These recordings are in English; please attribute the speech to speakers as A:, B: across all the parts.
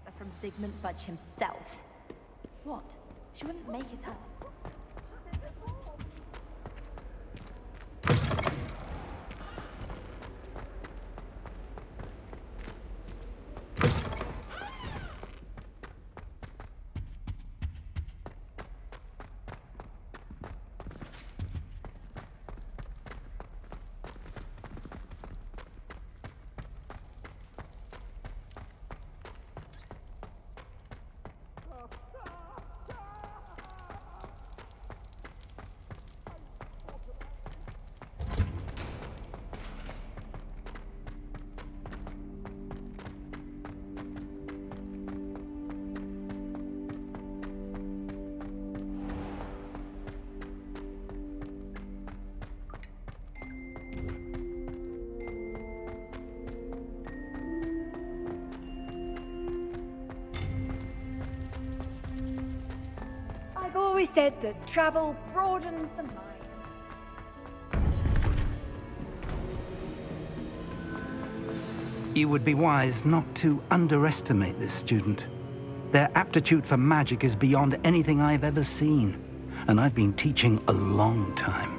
A: are from Sigmund Budge himself. What? She wouldn't make it up. I've always said that travel broadens the mind.
B: You would be wise not to underestimate this student. Their aptitude for magic is beyond anything I've ever seen, and I've been teaching a long time.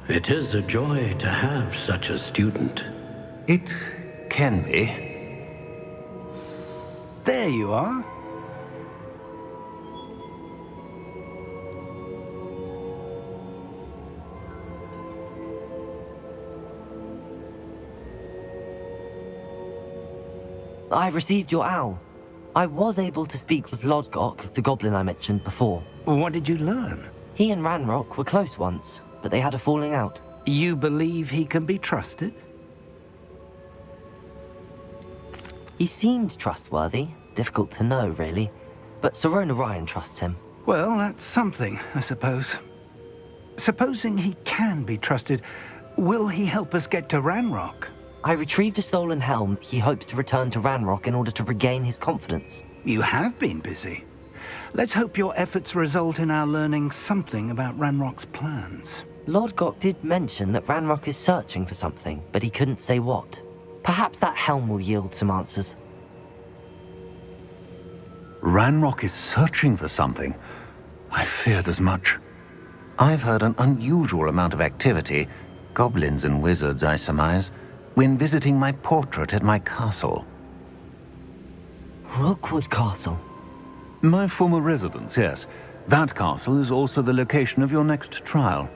C: It is a joy to have such a student.
D: It can be.
B: There you are.
E: I received your owl. I was able to speak with Lodgok, the goblin I mentioned before.
B: What did you learn?
E: He and Ranrock were close once, but they had a falling out.
B: You believe he can be trusted?
E: He seemed trustworthy. Difficult to know, really. But Sirona Ryan trusts him.
B: Well, that's something, I suppose. Supposing he can be trusted, will he help us get to Ranrock?
E: I retrieved a stolen helm. He hopes to return to Ranrock in order to regain his confidence.
B: You have been busy. Let's hope your efforts result in our learning something about Ranrock's plans.
E: Lodgok did mention that Ranrock is searching for something, but he couldn't say what. Perhaps that helm will yield some answers.
D: Ranrock is searching for something. I feared as much. I've heard an unusual amount of activity, goblins and wizards, I surmise, when visiting my portrait at my castle.
E: Rookwood Castle?
D: My former residence, yes. That castle is also the location of your next trial.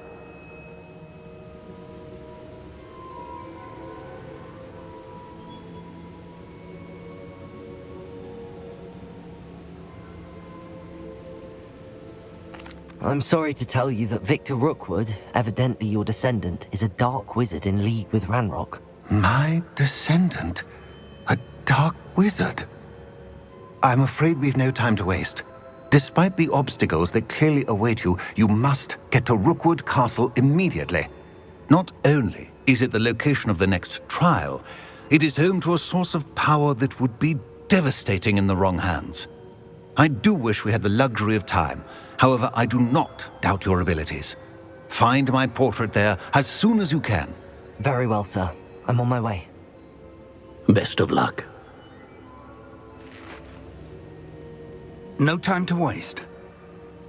E: I'm sorry to tell you that Victor Rookwood, evidently your descendant, is a dark wizard in league with Ranrock.
D: My descendant? A dark wizard? I'm afraid we've no time to waste. Despite the obstacles that clearly await you, you must get to Rookwood Castle immediately. Not only is it the location of the next trial, it is home to a source of power that would be devastating in the wrong hands. I do wish we had the luxury of time. However, I do not doubt your abilities. Find my portrait there as soon as you can.
E: Very well, sir. I'm on my way.
C: Best of luck.
B: No time to waste.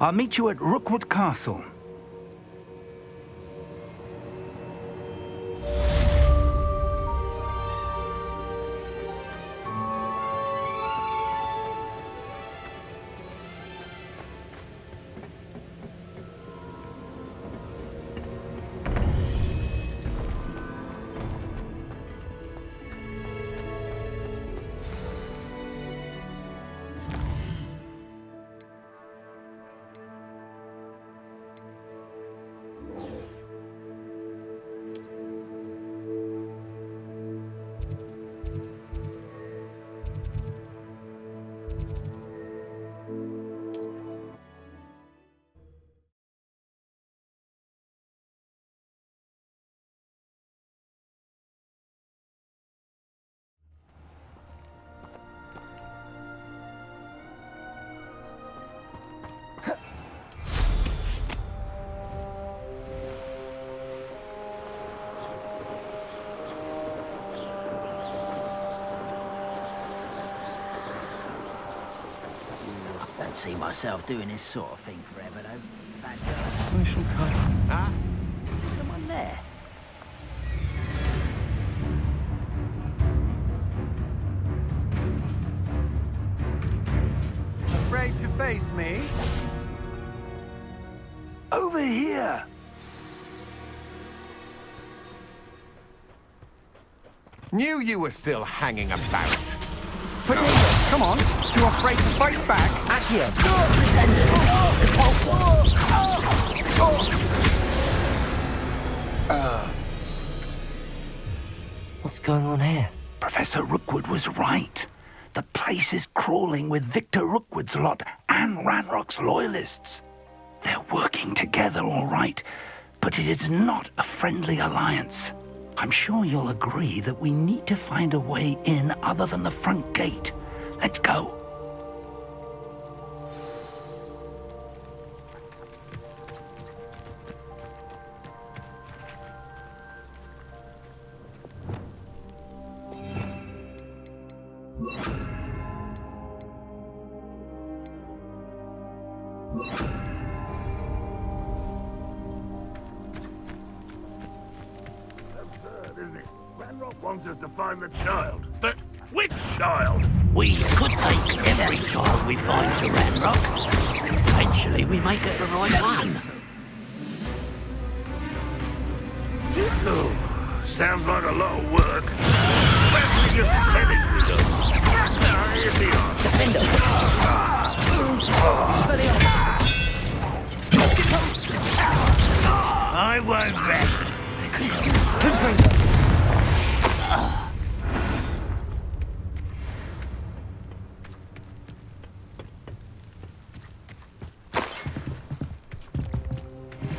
B: I'll meet you at Rookwood Castle.
F: can't see myself doing this sort of thing forever, though.
G: I shall come. Ah?
F: Someone there.
G: Afraid to face me?
B: Over here!
G: Knew you were still hanging about. Potato, come on. Too afraid to fight back?
E: Accio! Descendant! What's going on here?
B: Professor Rookwood was right. The place is crawling with Victor Rookwood's lot and Ranrock's loyalists. They're working together, all right, but it is not a friendly alliance. I'm sure you'll agree that we need to find a way in other than the front gate. Let's go.
H: Ranrock wants us to find the child. But which child?
C: We could take every child we find to Ranrock. Eventually, we may get the right one.
H: Oh, sounds like a lot of work. Perhaps we just tell him we go. Here they are.
E: Defender!
C: I won't rest.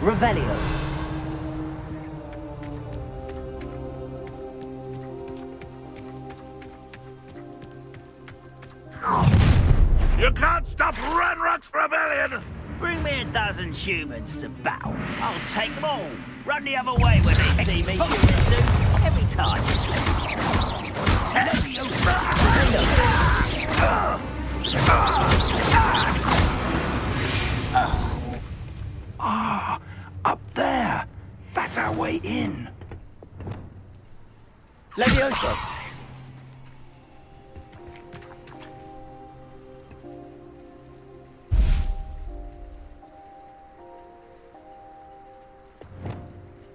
E: Revelio.
H: You can't stop Ranrock's rebellion!
F: Bring me a dozen humans to battle. I'll take them all. Run the other way when they see me. Humans do every time.
B: Up there. That's our way in.
E: Levioso.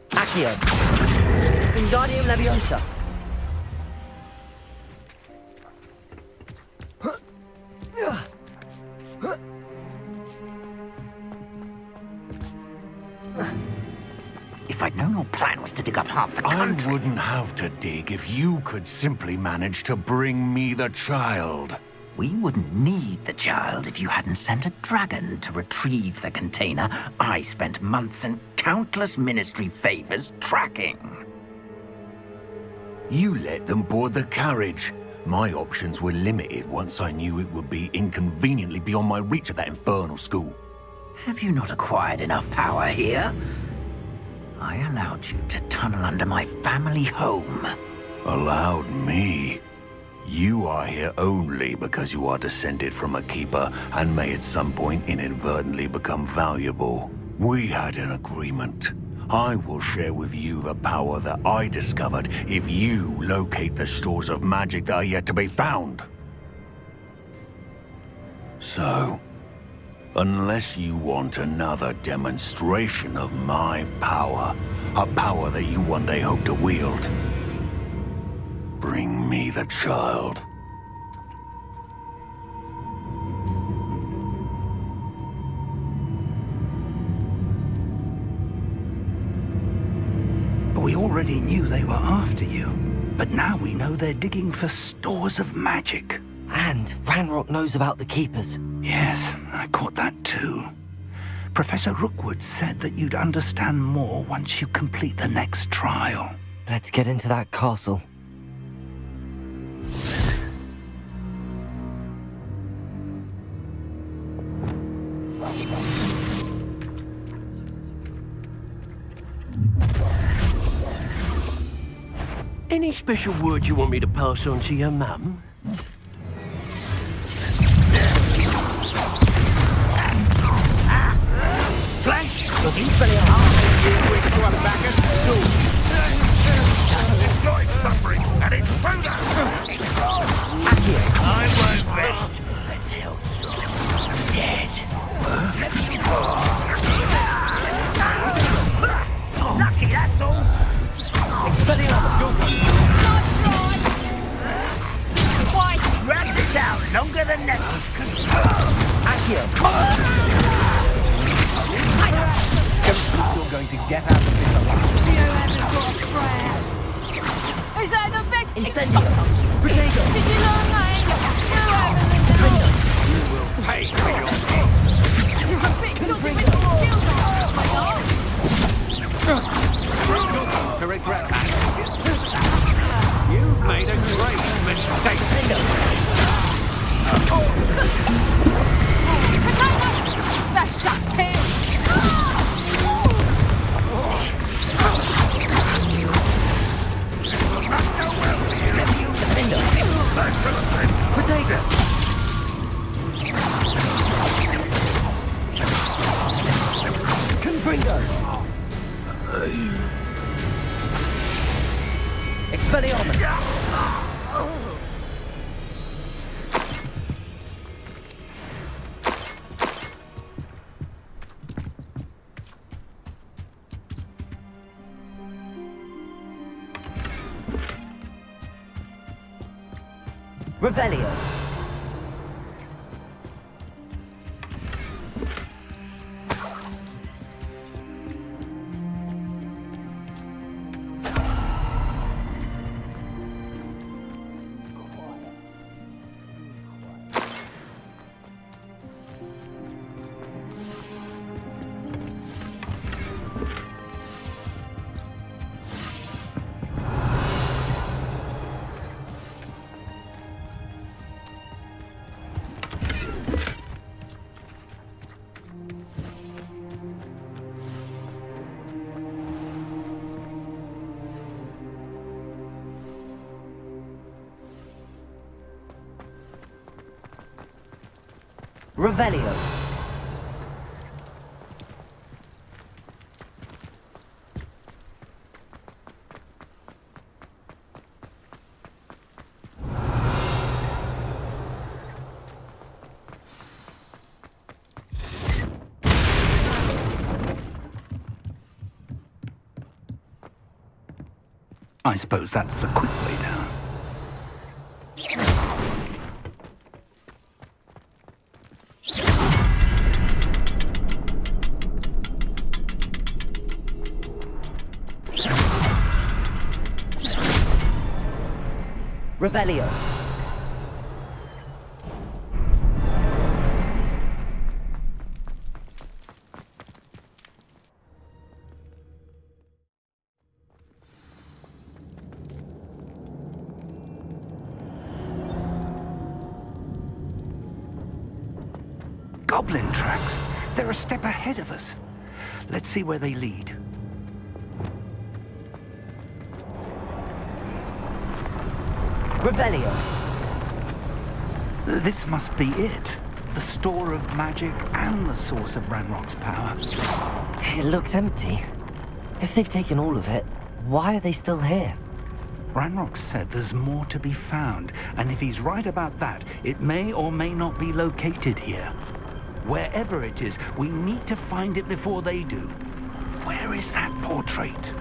E: Accio. Wingardium Leviosa.
C: If I'd known your plan was to dig up half the
D: I
C: country...
D: wouldn't have to dig if you could simply manage to bring me the child.
C: We wouldn't need the child if you hadn't sent a dragon to retrieve the container I spent months and countless ministry favors tracking.
D: You let them board the carriage. My options were limited once I knew it would be inconveniently beyond my reach at that infernal school.
C: Have you not acquired enough power here? I allowed you to tunnel under my family home.
D: Allowed me? You are here only because you are descended from a keeper and may at some point inadvertently become valuable. We had an agreement. I will share with you the power that I discovered if you locate the stores of magic that are yet to be found. So, unless you want another demonstration of my power, a power that you one day hope to wield, bring me the child.
B: We already knew they were after you, but now we know they're digging for stores of magic.
E: And Ranrock knows about the Keepers.
B: Yes, I caught that too. Professor Rookwood said that you'd understand more once you complete the next trial.
E: Let's get into that castle.
I: Any special word you want me to pass on to your mum?
H: Enjoy suffering an intruder!
F: I won't rest until you're dead. Lucky, that's all. Why drag this out longer than never?
G: You're going to get out of this alive.
J: Is that the best
E: Incendio!
J: Did you learn that?
G: You will pay for your sins.
J: You're a bit talking with your skills on,
G: To regret that. You've made a great mistake.
J: That's just kill.
E: Expelliarmus! Revelio! Revelio.
B: I suppose that's the quick way down.
E: Revelio.
B: Goblin tracks. They're a step ahead of us. Let's see where they lead.
E: Revelio.
B: This must be it. The store of magic and the source of Ranrock's power.
E: It looks empty. If they've taken all of it, why are they still here?
B: Ranrock said there's more to be found, and if he's right about that, it may or may not be located here. Wherever it is, we need to find it before they do. Where is that portrait?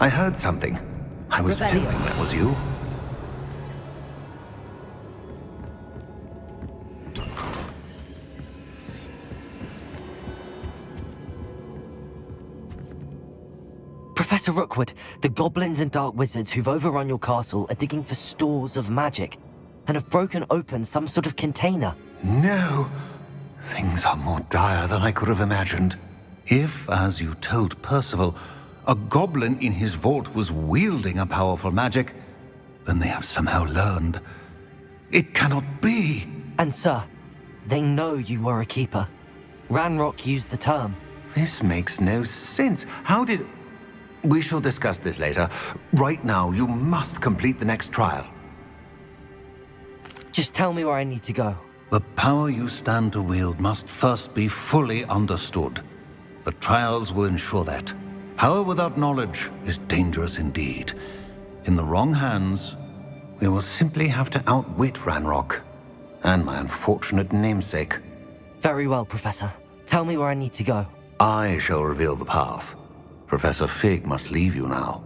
D: I heard something. I was
E: Revelio.
D: hoping that was you.
E: Professor Rookwood, the goblins and dark wizards who've overrun your castle are digging for stores of magic and have broken open some sort of container.
D: No. Things are more dire than I could have imagined. If, as you told Percival, a goblin in his vault was wielding a powerful magic, then they have somehow learned. It cannot be.
E: And sir, they know you were a keeper. Ranrock used the term.
D: This makes no sense. How did... We shall discuss this later. Right now, you must complete the next trial.
E: Just tell me where I need to go.
D: The power you stand to wield must first be fully understood. The trials will ensure that. Power without knowledge is dangerous indeed. In the wrong hands, we will simply have to outwit Ranrock and my unfortunate namesake.
E: Very well, Professor. Tell me where I need to go.
D: I shall reveal the path. Professor Fig must leave you now.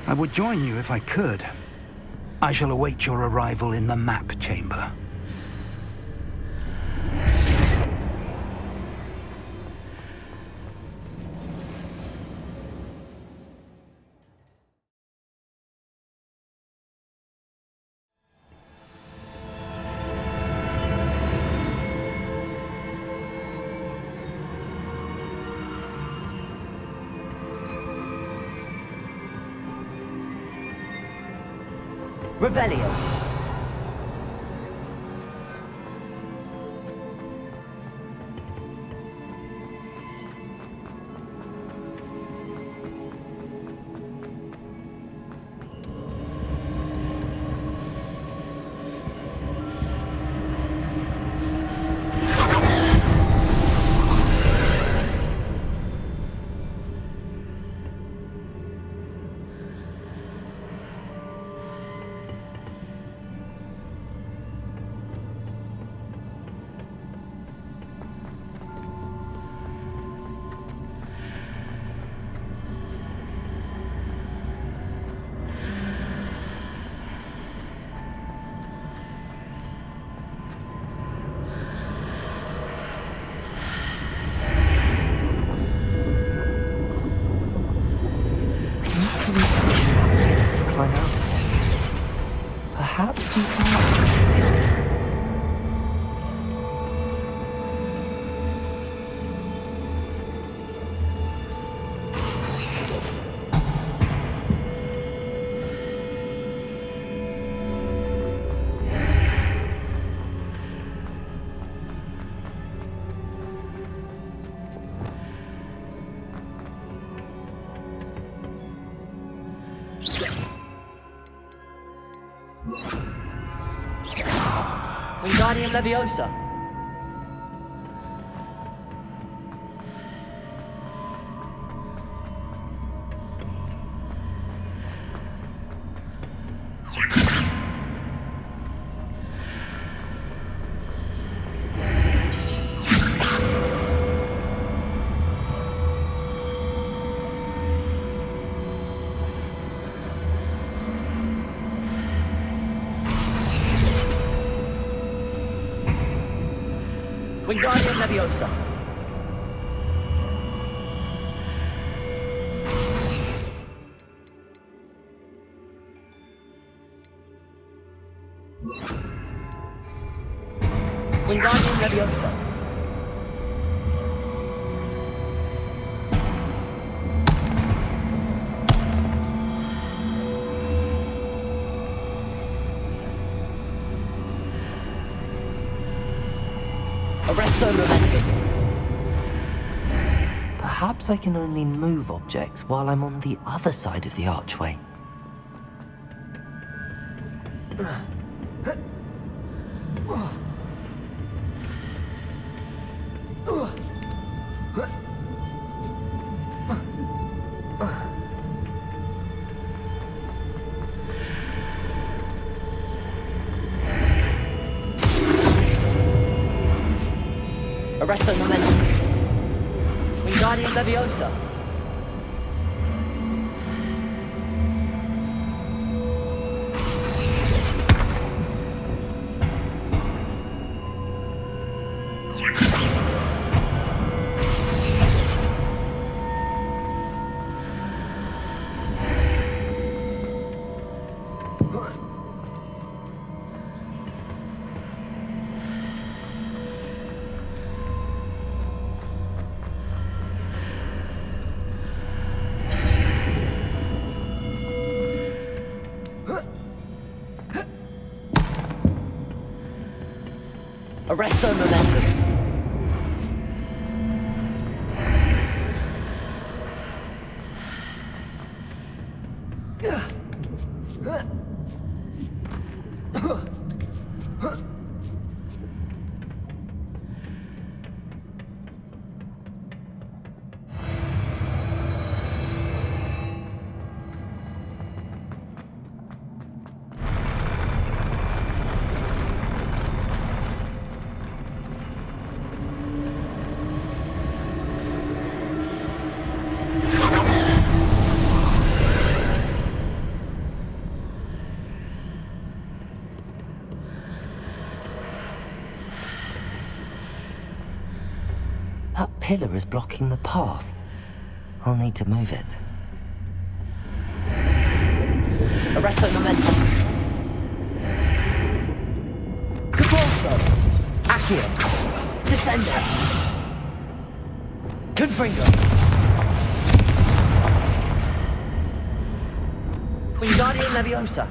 B: I would join you if I could. I shall await your arrival in the map chamber.
E: Revelio. Climb out of it. Perhaps we can these things. Wingardium Leviosa. Wingardium Leviosa. Wingardium Leviosa. Arresto Momentum. perhaps I can only move objects while I'm on the other side of the archway. Arresto momentum. Wingardium Leviosa. Arresto momentum. That pillar is blocking the path. I'll need to move it. Arresto momentum. Gigabyte. Accio. Descendo. Confringo. Wingardium Leviosa.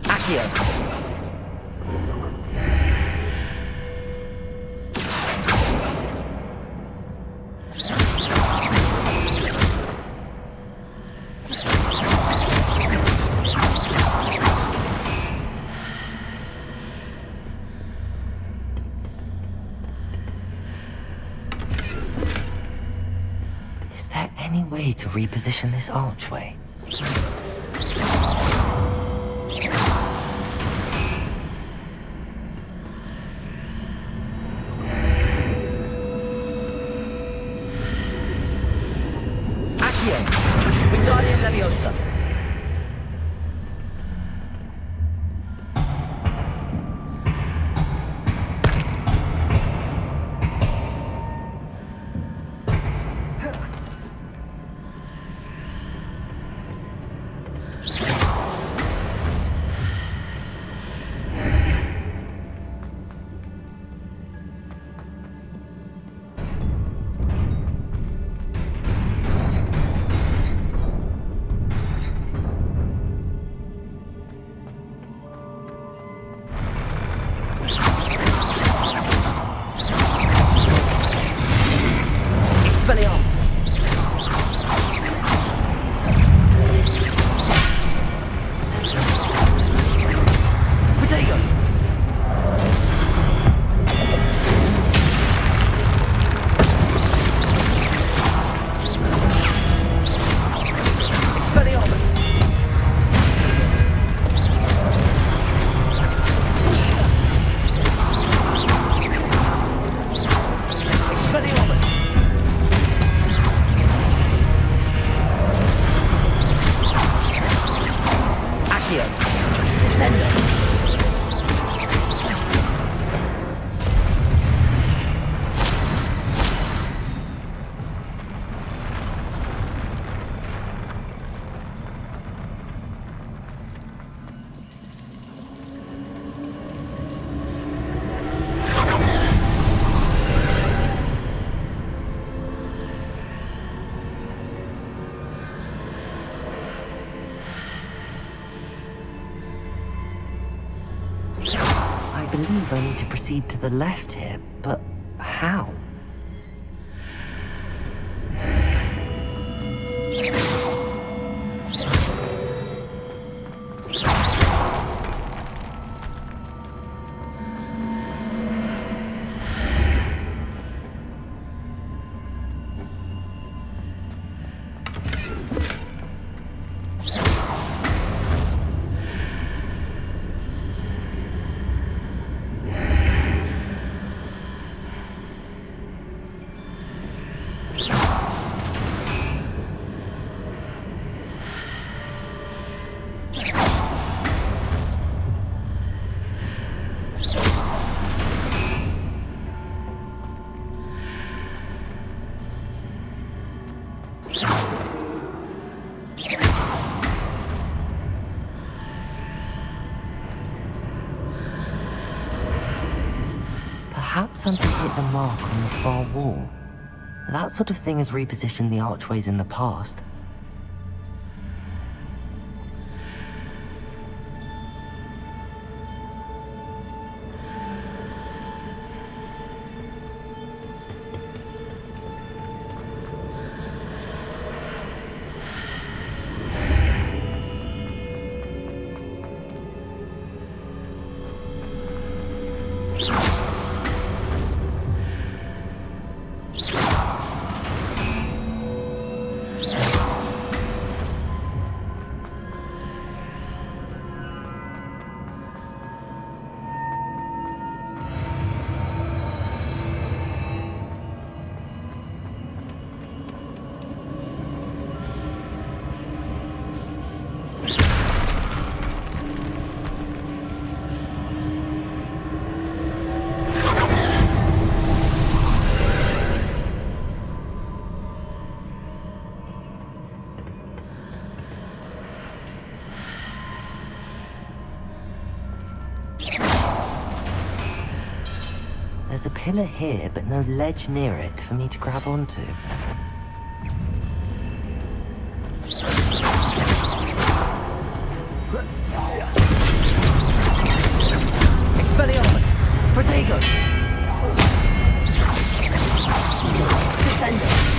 E: Accio. Way to reposition this archway. Accio! Wingardium Leviosa! I believe I need to proceed to the left here, but how? Perhaps something hit the mark on the far wall. That sort of thing has repositioned the archways in the past. There's a pillar here, but no ledge near it for me to grab onto. Expelliarmus! Protego! Descendo!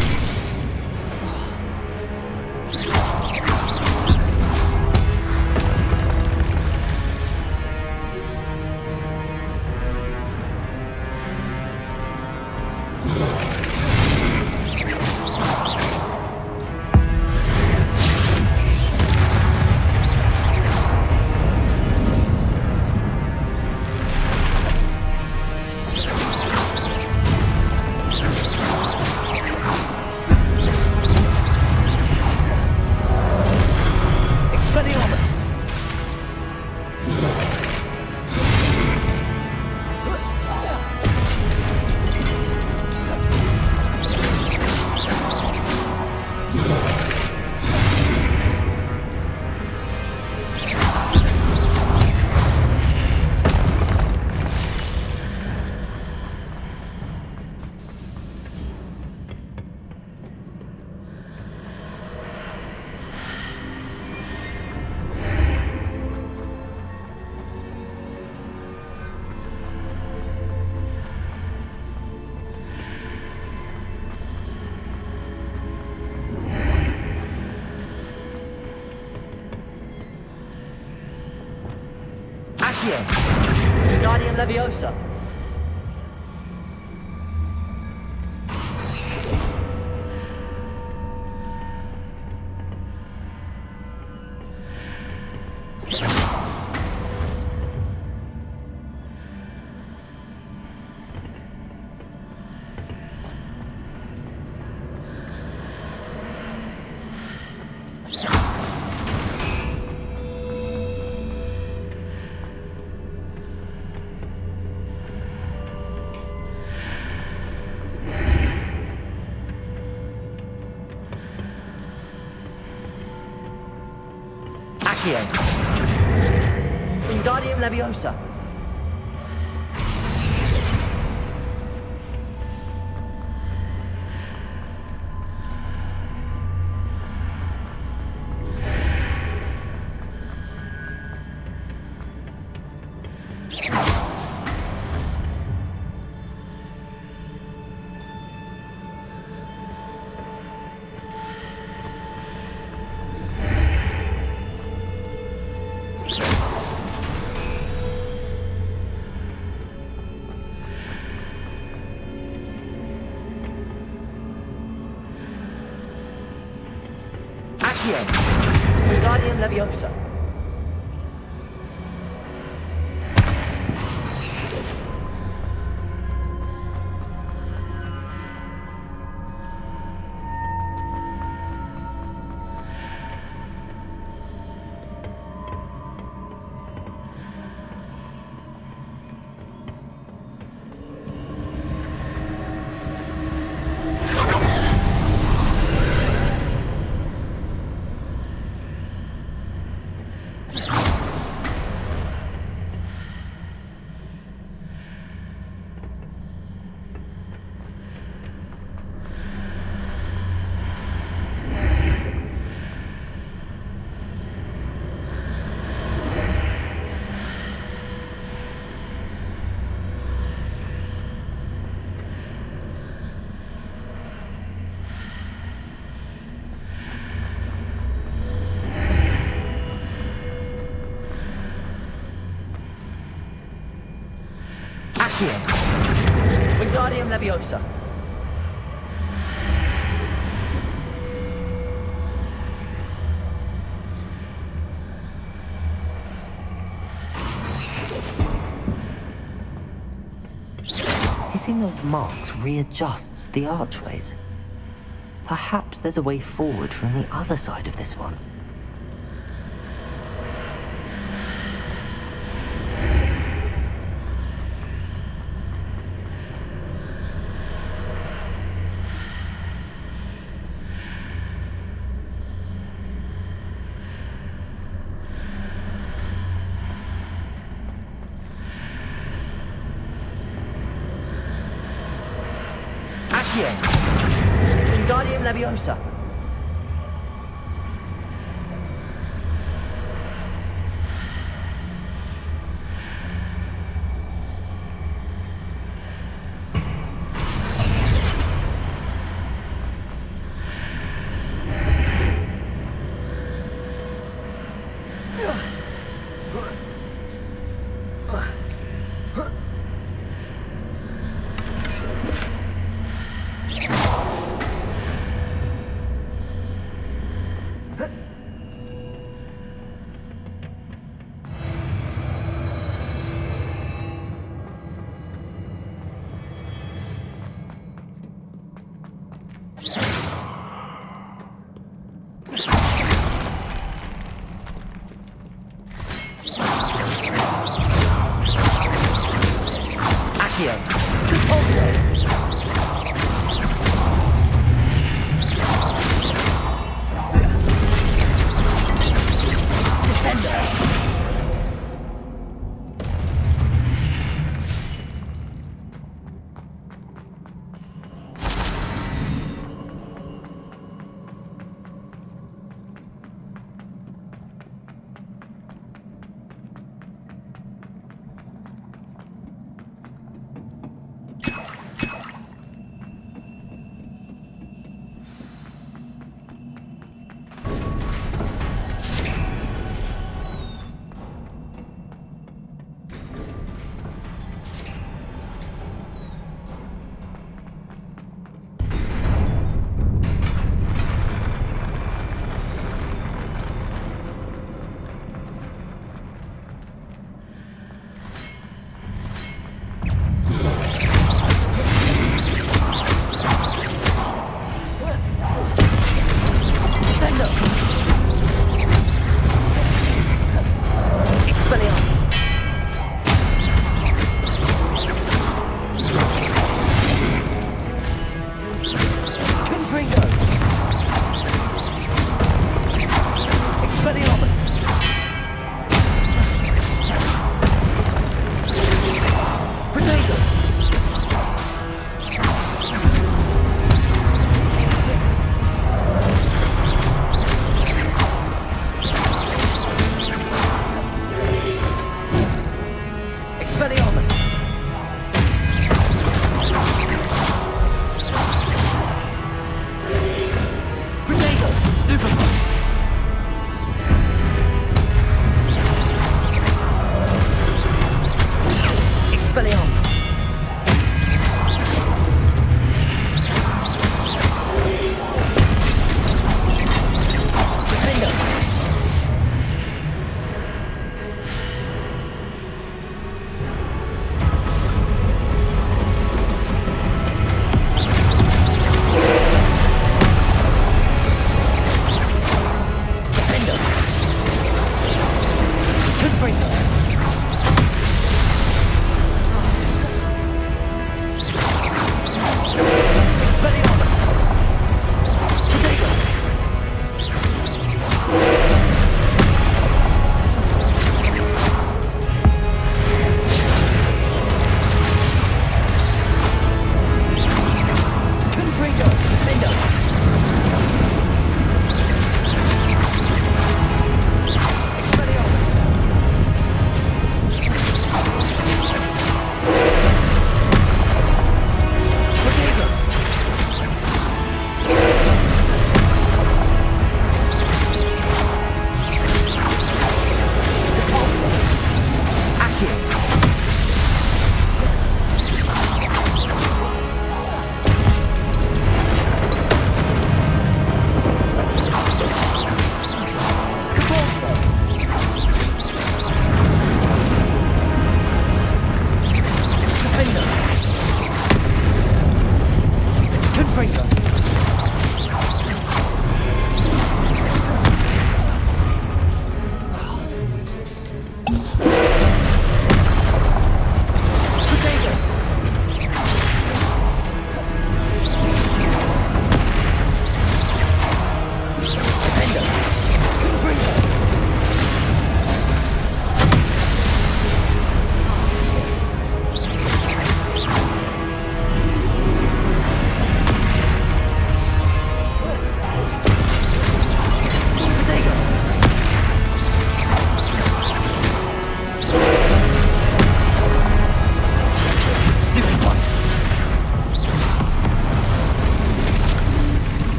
E: Guardian Leviosa. Wingardium Leviosa. Wingardium Leviosa. Accio. Wingardium Leviosa. Hitting those marks readjusts the archways. Perhaps there's a way forward from the other side of this one. Wingardium Leviosa.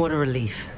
E: What a relief.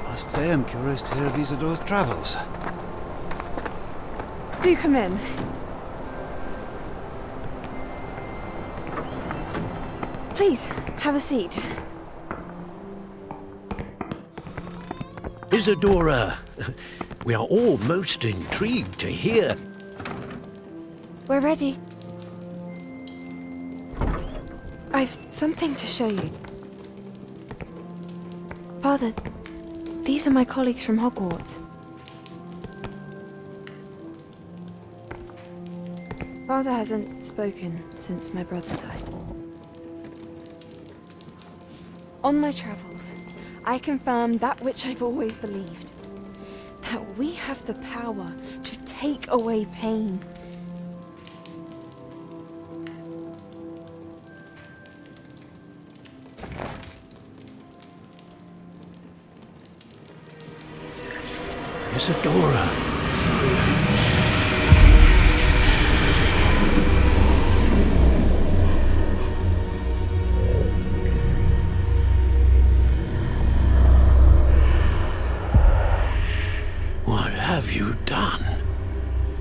K: Must say I'm curious to hear of Isadore's travels.
J: Do come in. Please, have a seat.
I: Isadora, we are all most intrigued to hear.
J: We're ready. I've something to show you. Father, these are my colleagues from Hogwarts. Father hasn't spoken since my brother died. On my travels, I confirmed that which I've always believed. That we have the power to take away pain.
I: Isadora. What have you done?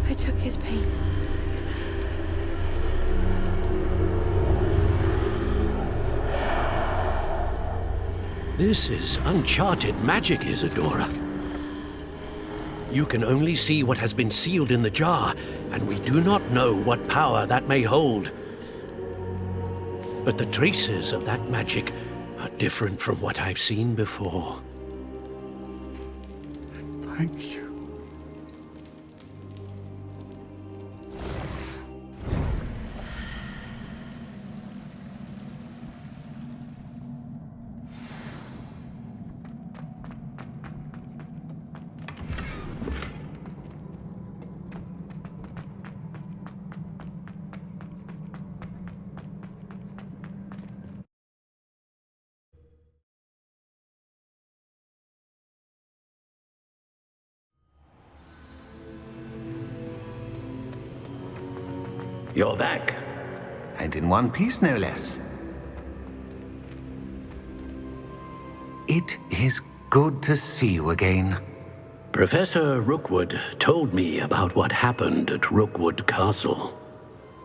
J: I took his pain.
I: This is uncharted magic, Isadora. You can only see what has been sealed in the jar, and we do not know what power that may hold. But the traces of that magic are different from what I've seen before.
K: Thank you.
I: You're back.
D: And in one piece, no less. It is good to see you again.
I: Professor Rookwood told me about what happened at Rookwood Castle.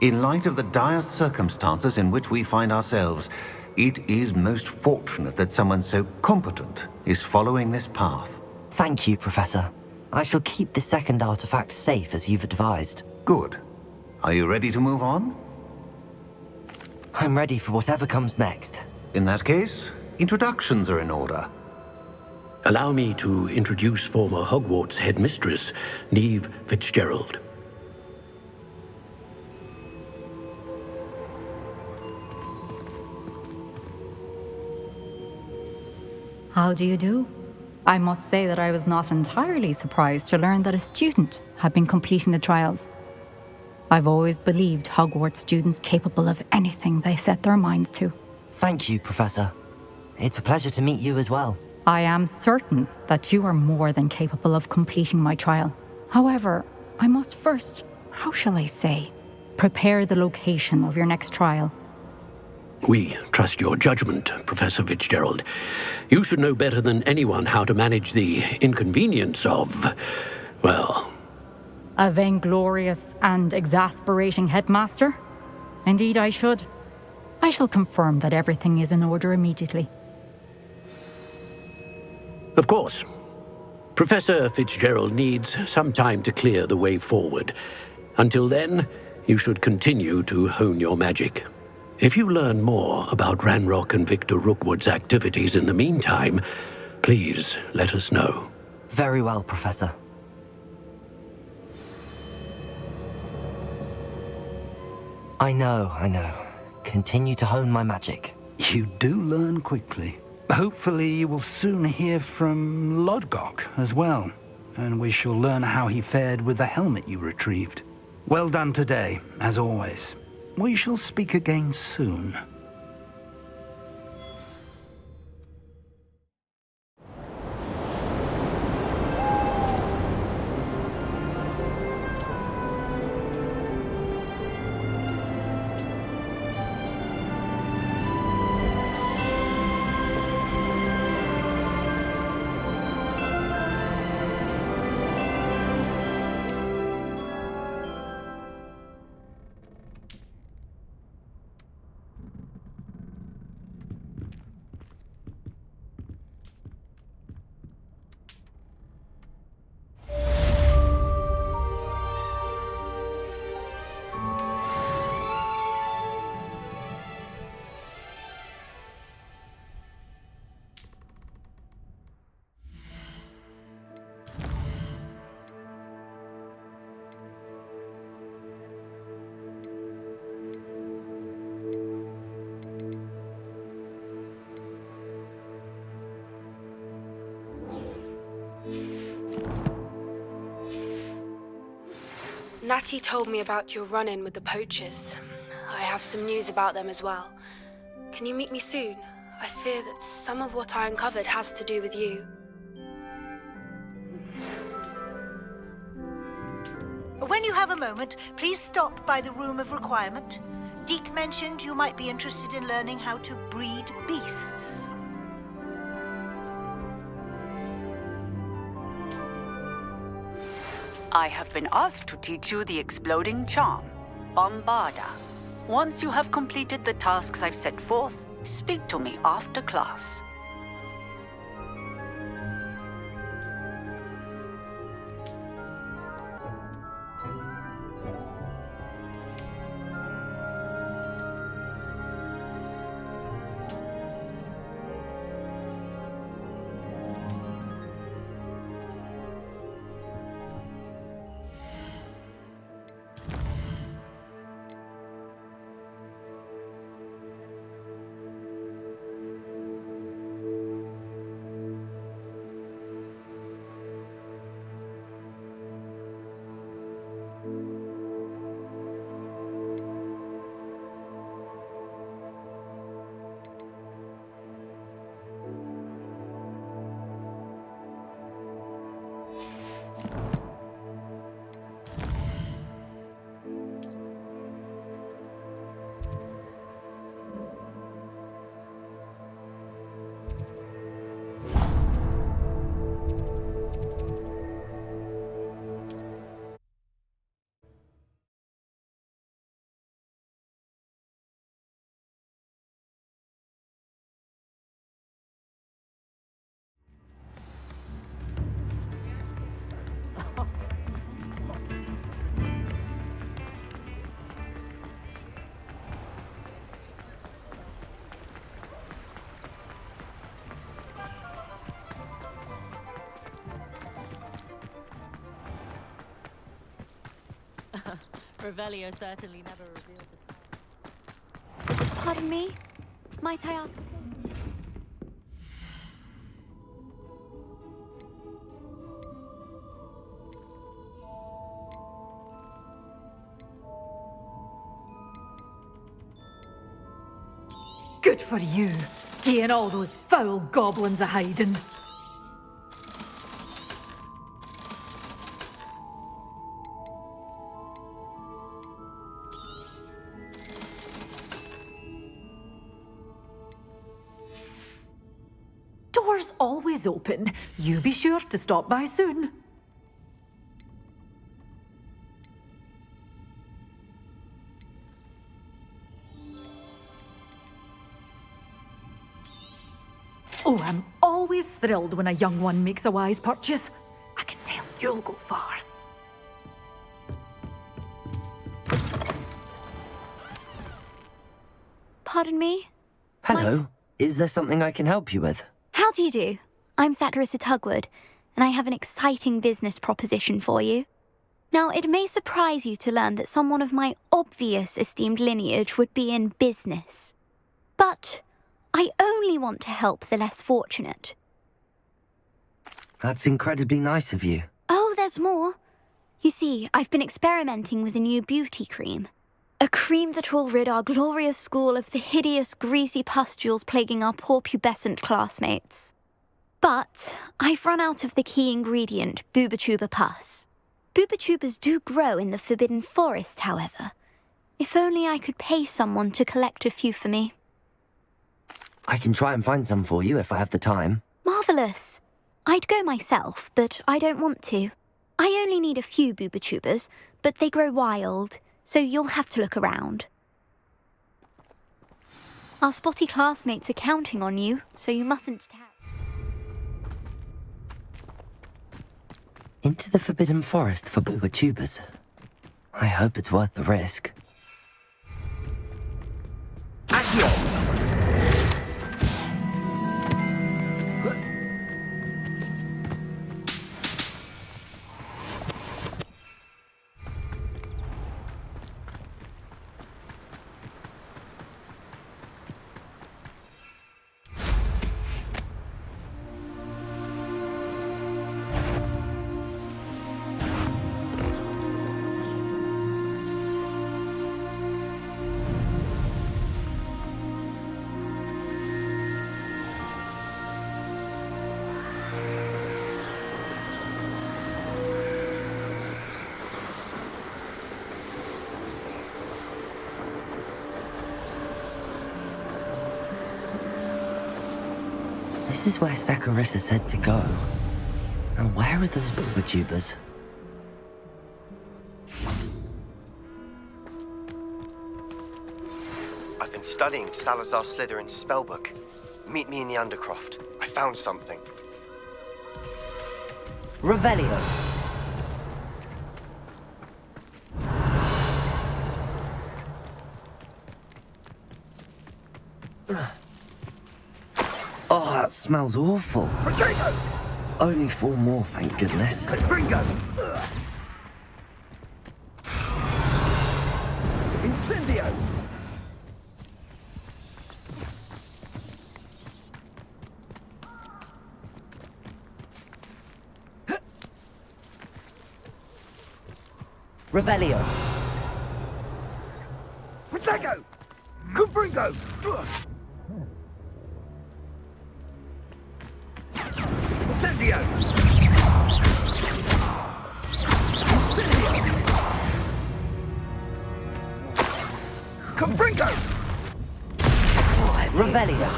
D: In light of the dire circumstances in which we find ourselves, it is most fortunate that someone so competent is following this path.
E: Thank you, Professor. I shall keep the second artifact safe as you've advised.
D: Good. Are you ready to move on?
E: I'm ready for whatever comes next.
D: In that case, introductions are in order.
I: Allow me to introduce former Hogwarts headmistress, Neve Fitzgerald.
L: How do you do? I must say that I was not entirely surprised to learn that a student had been completing the trials. I've always believed Hogwarts students capable of anything they set their minds to.
E: Thank you, Professor. It's a pleasure to meet you as well.
L: I am certain that you are more than capable of completing my trial. However, I must first, how shall I say, prepare the location of your next trial.
I: We trust your judgment, Professor Fitzgerald. You should know better than anyone how to manage the inconvenience of, well...
L: A vainglorious and exasperating headmaster? Indeed I should. I shall confirm that everything is in order immediately.
I: Of course. Professor Fitzgerald needs some time to clear the way forward. Until then, you should continue to hone your magic. If you learn more about Ranrock and Victor Rookwood's activities in the meantime, please let us know.
E: Very well, Professor. I know. Continue to hone my magic.
B: You do learn quickly. Hopefully you will soon hear from Lodgok as well, and we shall learn how he fared with the helmet you retrieved. Well done today, as always. We shall speak again soon.
M: Natty told me about your run-in with the poachers. I have some news about them as well. Can you meet me soon? I fear that some of what I uncovered has to do with you.
N: When you have a moment, please stop by the Room of Requirement. Deke mentioned you might be interested in learning how to breed beasts.
O: I have been asked to teach you the exploding charm, Bombarda. Once you have completed the tasks I've set forth, speak to me after class.
P: Revelio certainly never revealed the time.
Q: Pardon me? Might I ask?
R: Good for you, getting all those foul goblins a hiding. Door's always open. You be sure to stop by soon. Oh, I'm always thrilled when a young one makes a wise purchase. I can tell you'll go far.
Q: Pardon me?
E: Hello. Is there something I can help you with?
Q: How do you do? I'm Saccharissa Tugwood, and I have an exciting business proposition for you. Now, it may surprise you to learn that someone of my obvious esteemed lineage would be in business. But I only want to help the less fortunate.
E: That's incredibly nice of you.
Q: Oh, there's more. You see, I've been experimenting with a new beauty cream. A cream that will rid our glorious school of the hideous, greasy pustules plaguing our poor pubescent classmates. But I've run out of the key ingredient, Booba-tuber pus. Booba-tubers do grow in the Forbidden Forest, however. If only I could pay someone to collect a few for me.
E: I can try and find some for you if I have the time.
Q: Marvellous. I'd go myself, but I don't want to. I only need a few Booba-tubers, but they grow wild, so you'll have to look around. Our spotty classmates are counting on you, so you mustn't tell.
E: Into the Forbidden Forest for Booba-tubers. I hope it's worth the risk. This is where Saccharissa said to go. Now where are those Booba-tubers?
S: I've been studying Salazar Slytherin's spellbook. Meet me in the Undercroft. I found something.
E: Revelio. Oh, that smells awful.
H: Potato!
E: Only 4 more, thank goodness.
H: Gringo! Incendio!
E: Revelio.
H: Potato! Gringo! Incendio! Confringo!
E: Revelio.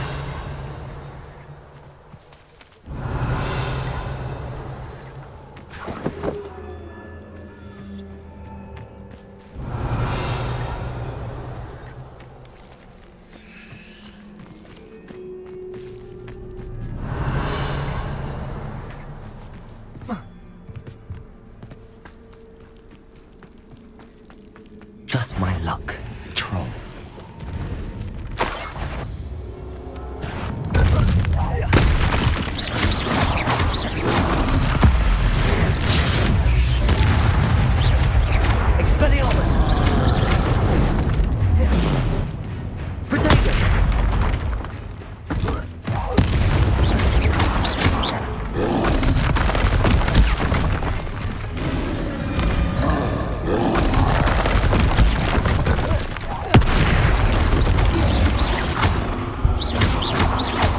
E: Just my luck, troll. Expelliarmus! Protego!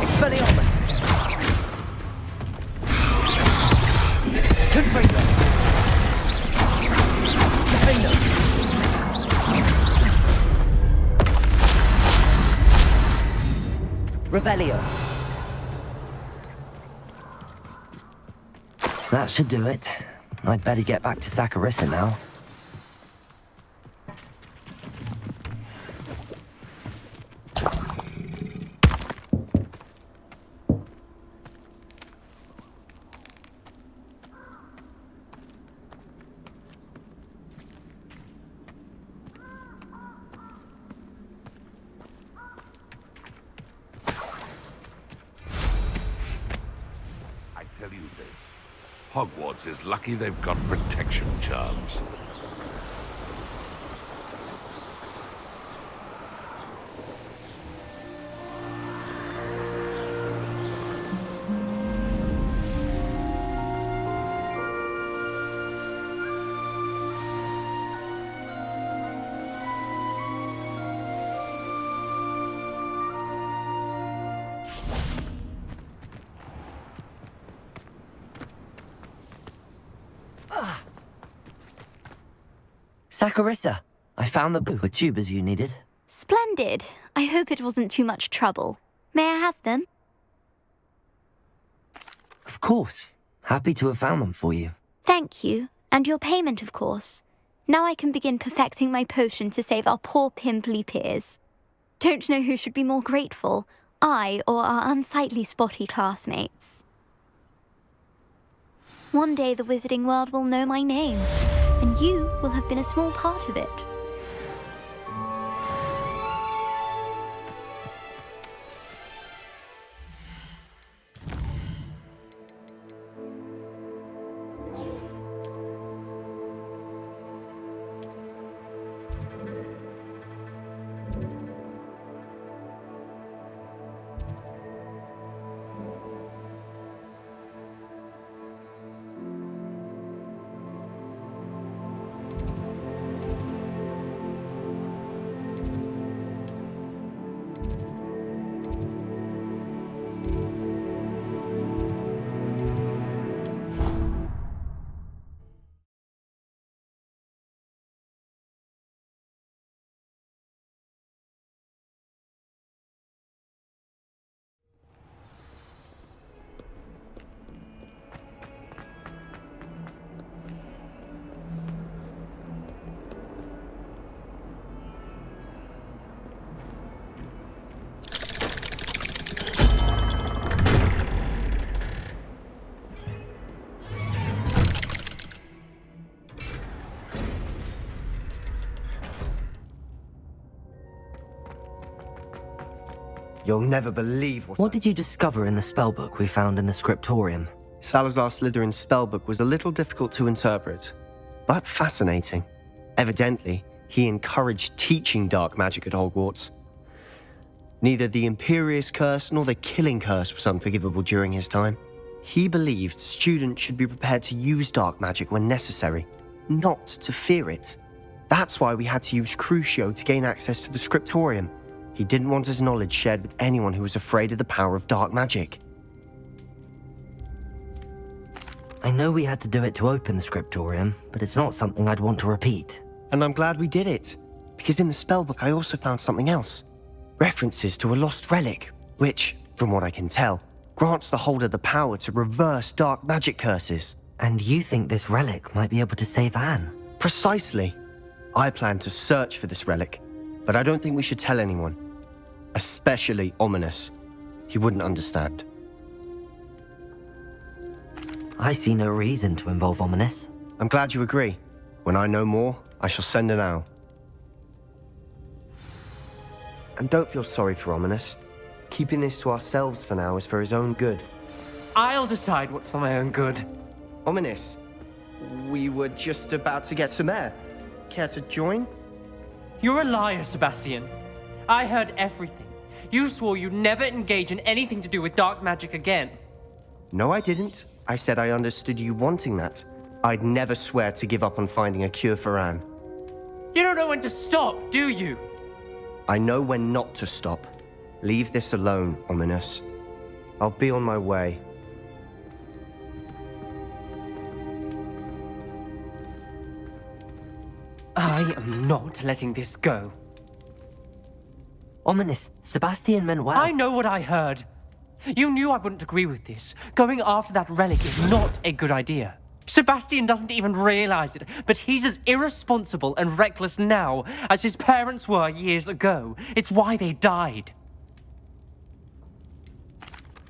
E: Expelliarmus! Confringo! Defendo! Revelio. That should do it. I'd better get back to Saccharissa now.
H: tell you this. Hogwarts is lucky they've got protection charms.
E: Saccharissa, I found the with tubers you needed.
Q: Splendid. I hope it wasn't too much trouble. May I have them?
E: Of course. Happy to have found them for you.
Q: Thank you. And your payment, of course. Now I can begin perfecting my potion to save our poor pimply peers. Don't know who should be more grateful, I or our unsightly spotty classmates. One day the wizarding world will know my name, and you will have been a small part of it.
S: You'll never believe
E: What did you discover in the spellbook we found in the scriptorium?
S: Salazar Slytherin's spellbook was a little difficult to interpret, but fascinating. Evidently, he encouraged teaching dark magic at Hogwarts. Neither the Imperious Curse nor the Killing Curse was unforgivable during his time. He believed students should be prepared to use dark magic when necessary, not to fear it. That's why we had to use Crucio to gain access to the scriptorium. He didn't want his knowledge shared with anyone who was afraid of the power of dark magic.
E: I know we had to do it to open the scriptorium, but it's not something I'd want to repeat.
S: And I'm glad we did it, because in the spellbook I also found something else. References to a lost relic, which, from what I can tell, grants the holder the power to reverse dark magic curses.
E: And you think this relic might be able to save Anne?
S: Precisely. I plan to search for this relic, but I don't think we should tell anyone. Especially Ominous. He wouldn't understand.
E: I see no reason to involve Ominous.
S: I'm glad you agree. When I know more, I shall send an owl. And don't feel sorry for Ominous. Keeping this to ourselves for now is for his own good.
T: I'll decide what's for my own good.
S: Ominous, we were just about to get some air. Care to join?
T: You're a liar, Sebastian. I heard everything. You swore you'd never engage in anything to do with dark magic again.
S: No, I didn't. I said I understood you wanting that. I'd never swear to give up on finding a cure for Anne.
T: You don't know when to stop, do you?
S: I know when not to stop. Leave this alone, Ominous. I'll be on my way.
T: I am not letting this go.
E: Ominous, Sebastian meant well.
T: I know what I heard. You knew I wouldn't agree with this. Going after that relic is not a good idea. Sebastian doesn't even realize it, but he's as irresponsible and reckless now as his parents were years ago. It's why they died.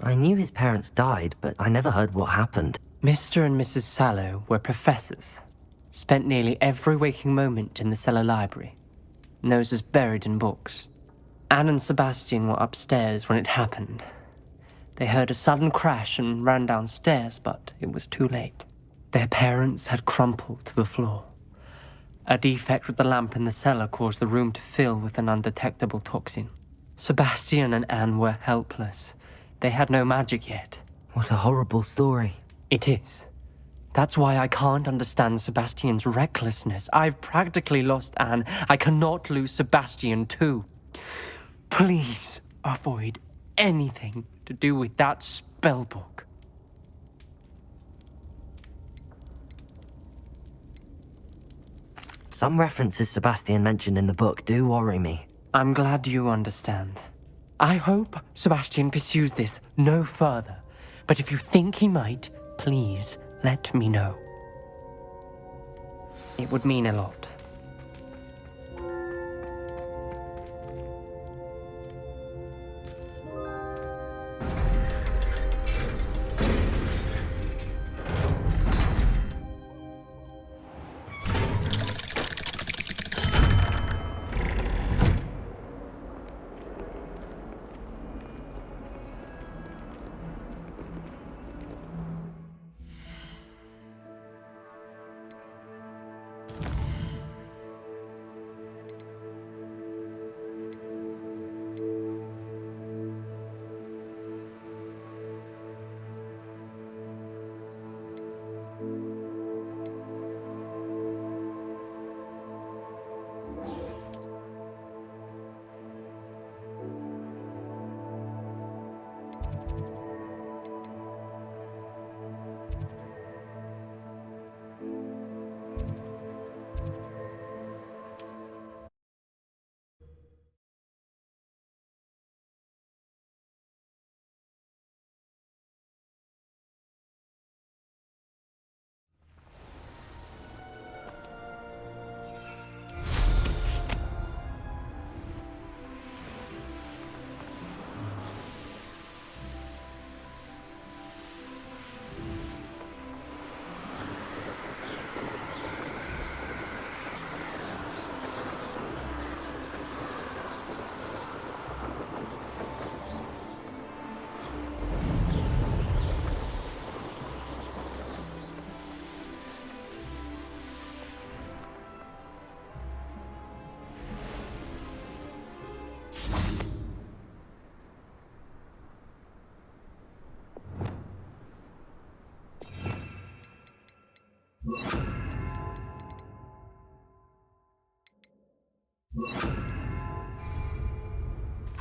E: I knew his parents died, but I never heard what happened.
T: Mr. and Mrs. Sallow were professors. Spent nearly every waking moment in the cellar library. Noses buried in books. Anne and Sebastian were upstairs when it happened. They heard a sudden crash and ran downstairs, but it was too late. Their parents had crumpled to the floor. A defect with the lamp in the cellar caused the room to fill with an undetectable toxin. Sebastian and Anne were helpless. They had no magic yet.
E: What a horrible story.
T: It is. That's why I can't understand Sebastian's recklessness. I've practically lost Anne. I cannot lose Sebastian too. Please avoid anything to do with that spellbook.
E: Some references Sebastian mentioned in the book do worry me.
T: I'm glad you understand. I hope Sebastian pursues this no further. But if you think he might, please let me know. It would mean a lot.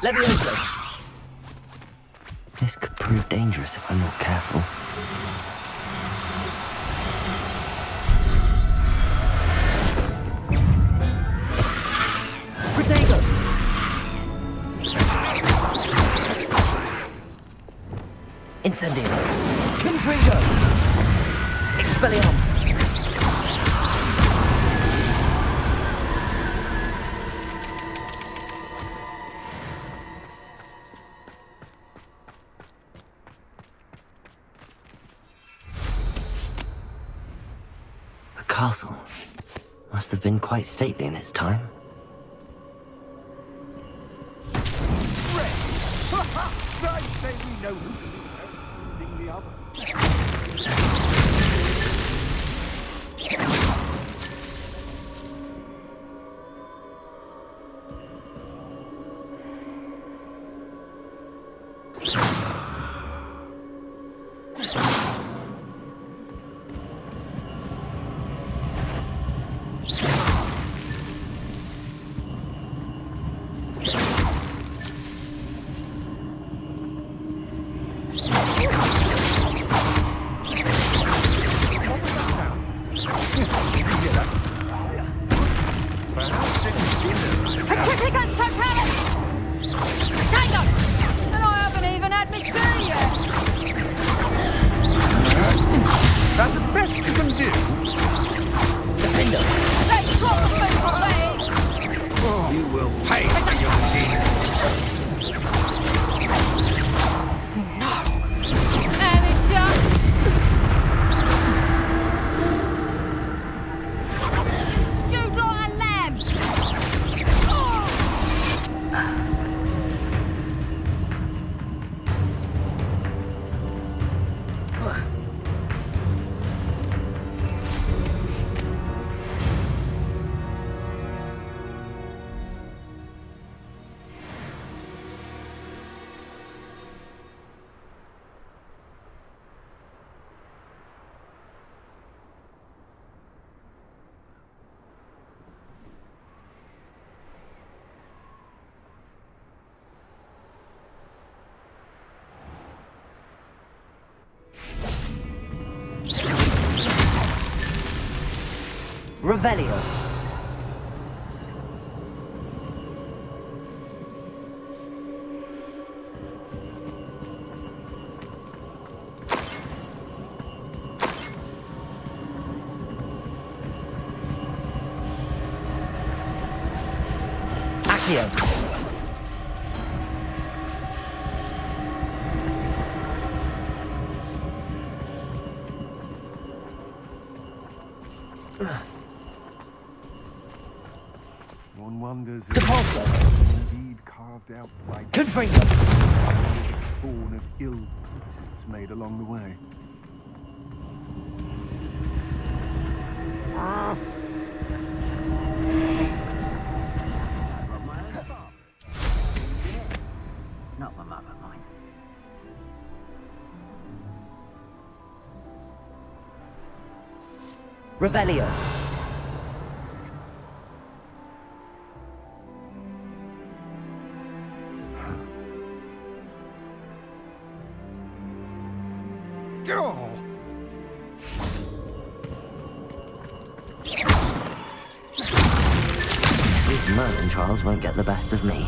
E: Levioso! This could prove dangerous if I'm not careful. Protego! Incendio! Confringo! Expelliarmus! Castle must have been quite stately in its time.
G: I say we know who the other.
E: Revelio. Accio.
H: One wonders if
E: Depulso.
H: indeed carved out by
E: Confringo.
H: the spawn of ill princes made along the way.
F: Not my mother, mind.
E: Revelio.
H: Oh.
E: These Merlin trials won't get the best of me.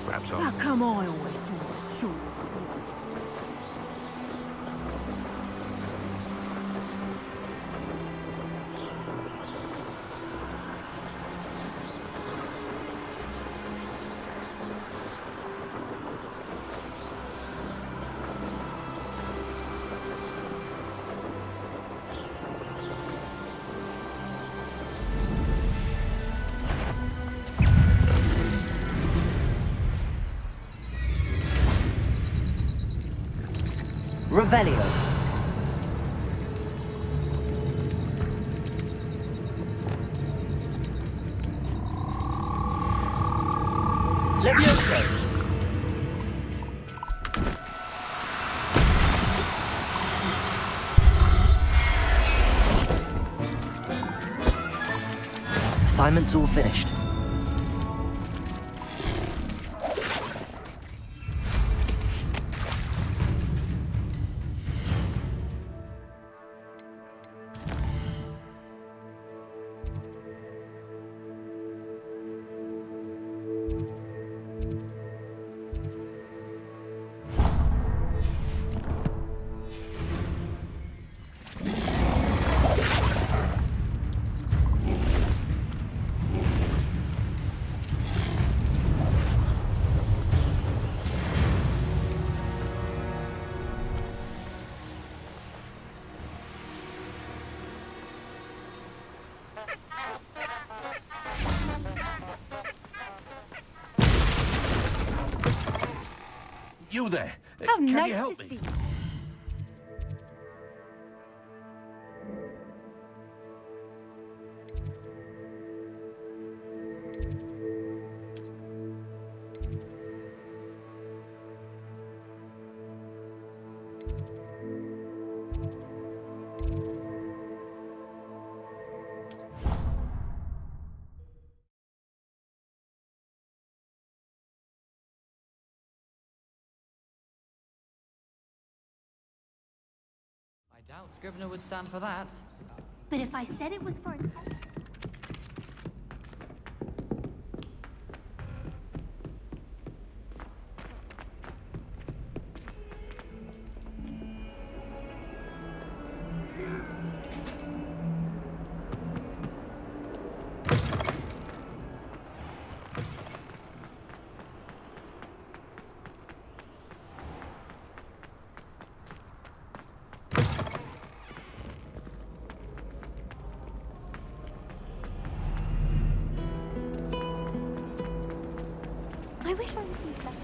H: Perhaps
P: How come I always do this short?
E: Revelio. Levioso. Assignment's all finished.
H: You there?
A: How
H: Can
A: nice
H: you help
A: to
H: me?
A: see you.
U: I doubt Scrivener would stand for that.
V: But if I said it was for... I wish I was used better.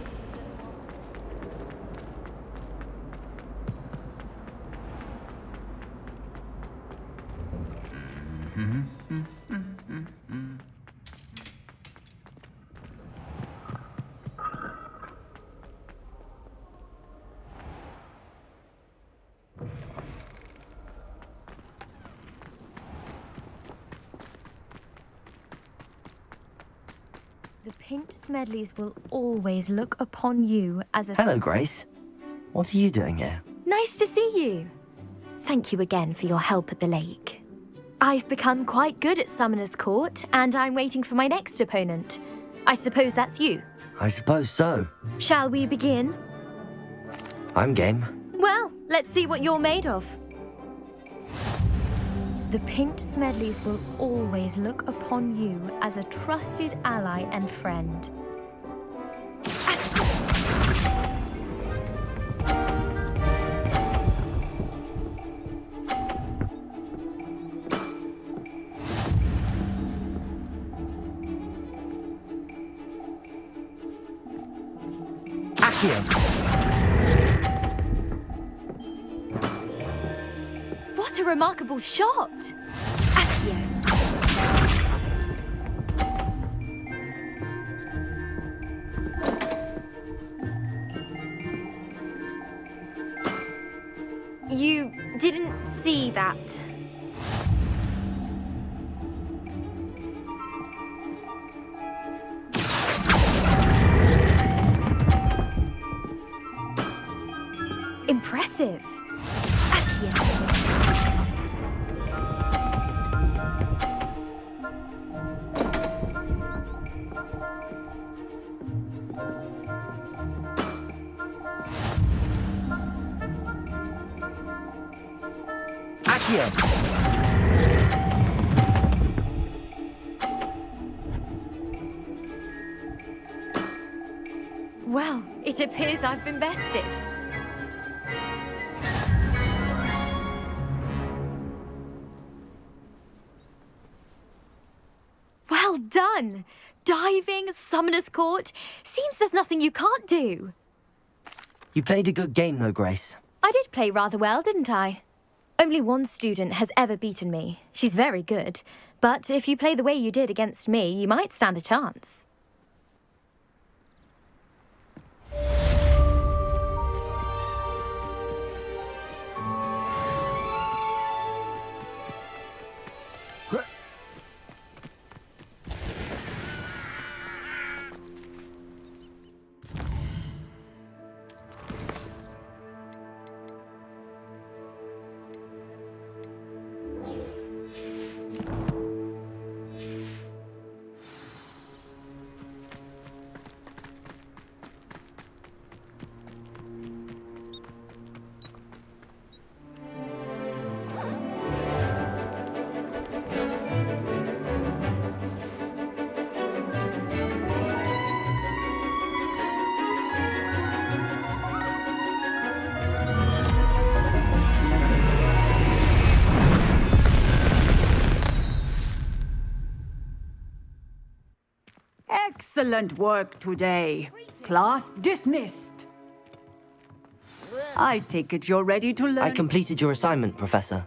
C: The Pinch Smedleys will always look upon you as a...
E: Hello, Grace. What are you doing here?
C: Nice to see you. Thank you again for your help at the lake. I've become quite good at Summoner's Court, and I'm waiting for my next opponent. I suppose that's you.
E: I suppose so.
C: Shall we begin?
E: I'm game.
C: Well, let's see what you're made of. The Pinch Smedleys will always look upon you as a trusted ally and friend. What a remarkable shot! Accio. You didn't see that. Impressive. Accio. Well, it appears I've been bested. Well done! Diving, Summoner's Court. Seems there's nothing you can't do.
E: You played a good game, though, Grace.
C: I did play rather well, didn't I? Only one student has ever beaten me. She's very good. But if you play the way you did against me, you might stand a chance.
J: Excellent work today. Class dismissed. I take it you're ready to learn...
E: I completed your assignment, Professor.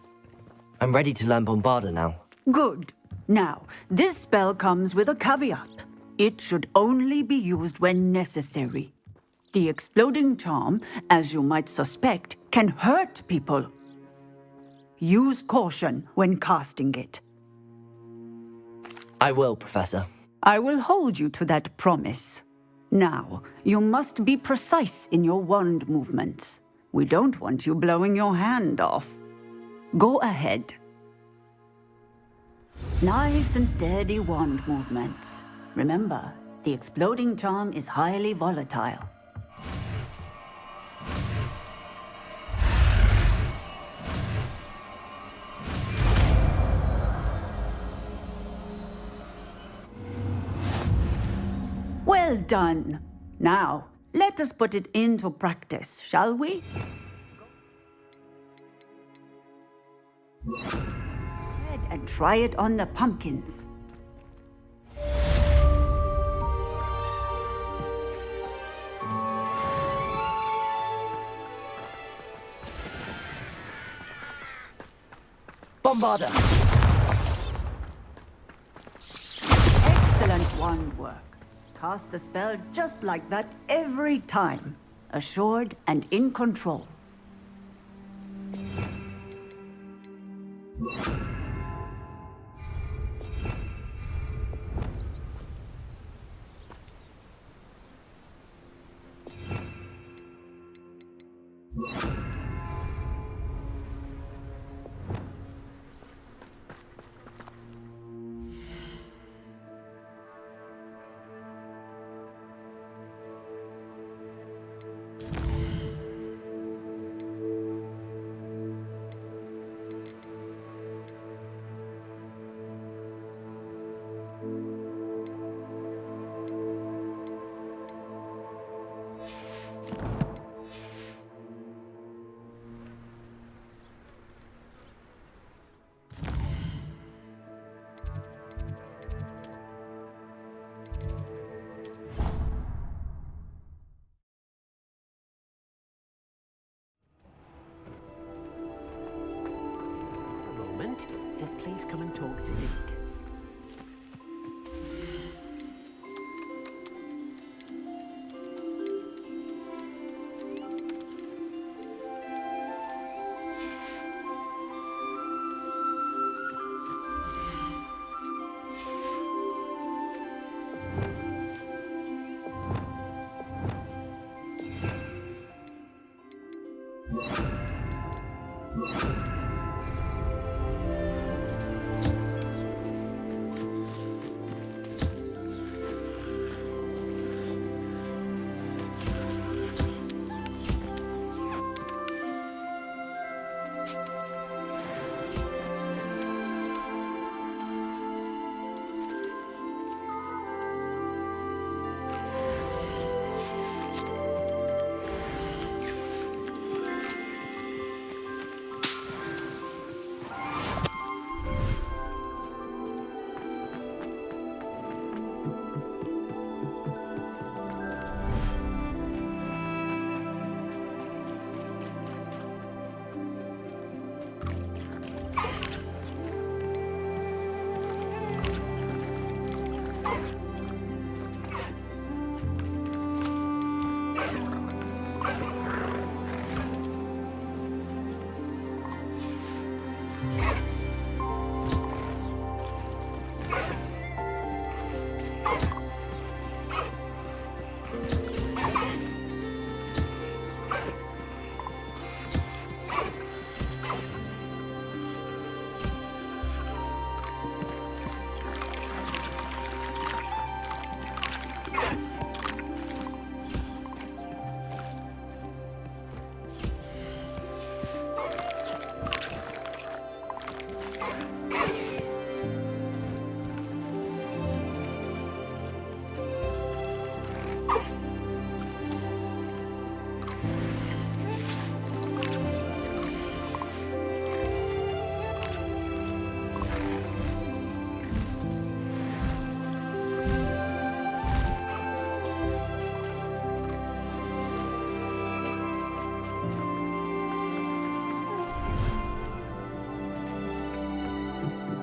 E: I'm ready to learn Bombarda now.
J: Good. Now, this spell comes with a caveat. It should only be used when necessary. The exploding charm, as you might suspect, can hurt people. Use caution when casting it.
E: I will, Professor.
J: I will hold you to that promise. Now, you must be precise in your wand movements. We don't want you blowing your hand off. Go ahead. Nice and steady wand movements. Remember, the exploding charm is highly volatile. Well done. Now, let us put it into practice, shall we? Go ahead and try it on the pumpkins.
E: Bombarda!
J: Excellent wand work. Cast the spell just like that every time. Assured and in control.
R: talk to Deke.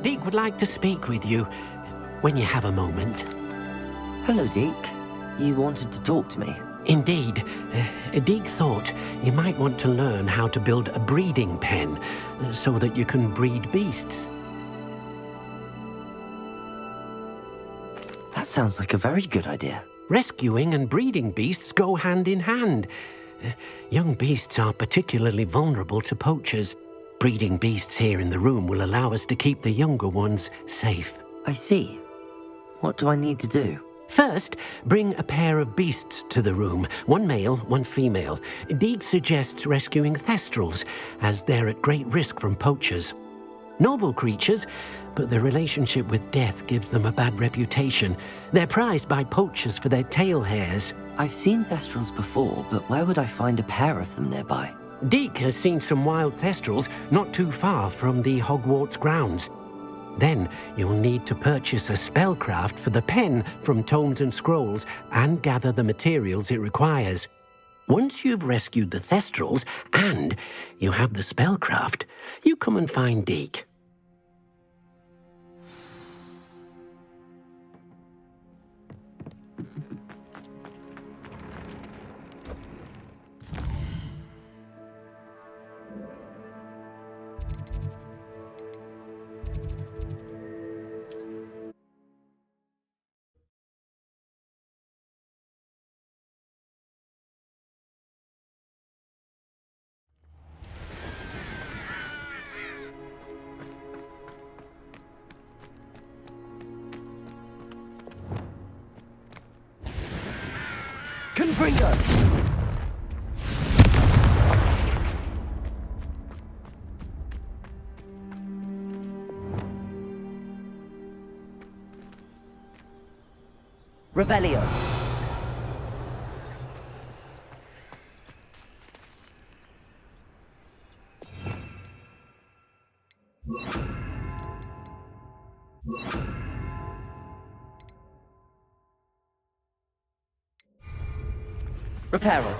I: Deke would like to speak with you when you have a moment.
E: Hello, Deke. You wanted to talk to me?
I: Indeed. Deke thought you might want to learn how to build a breeding pen so that you can breed beasts.
E: That sounds like a very good idea.
I: Rescuing and breeding beasts go hand in hand. Young beasts are particularly vulnerable to poachers. Breeding beasts here in the room will allow us to keep the younger ones safe.
E: I see. What do I need to do?
I: First, bring a pair of beasts to the room. One male, one female. Deke suggests rescuing thestrals, as they're at great risk from poachers. Noble creatures, but their relationship with death gives them a bad reputation. They're prized by poachers for their tail hairs.
E: I've seen thestrals before, but where would I find a pair of them nearby?
I: Deke has seen some wild thestrals not too far from the Hogwarts grounds. Then you'll need to purchase a spellcraft for the pen from Tomes and Scrolls and gather the materials it requires. Once you've rescued the thestrals and you have the spellcraft, you come and find Deke.
E: Confringo! Revelio. Reparo.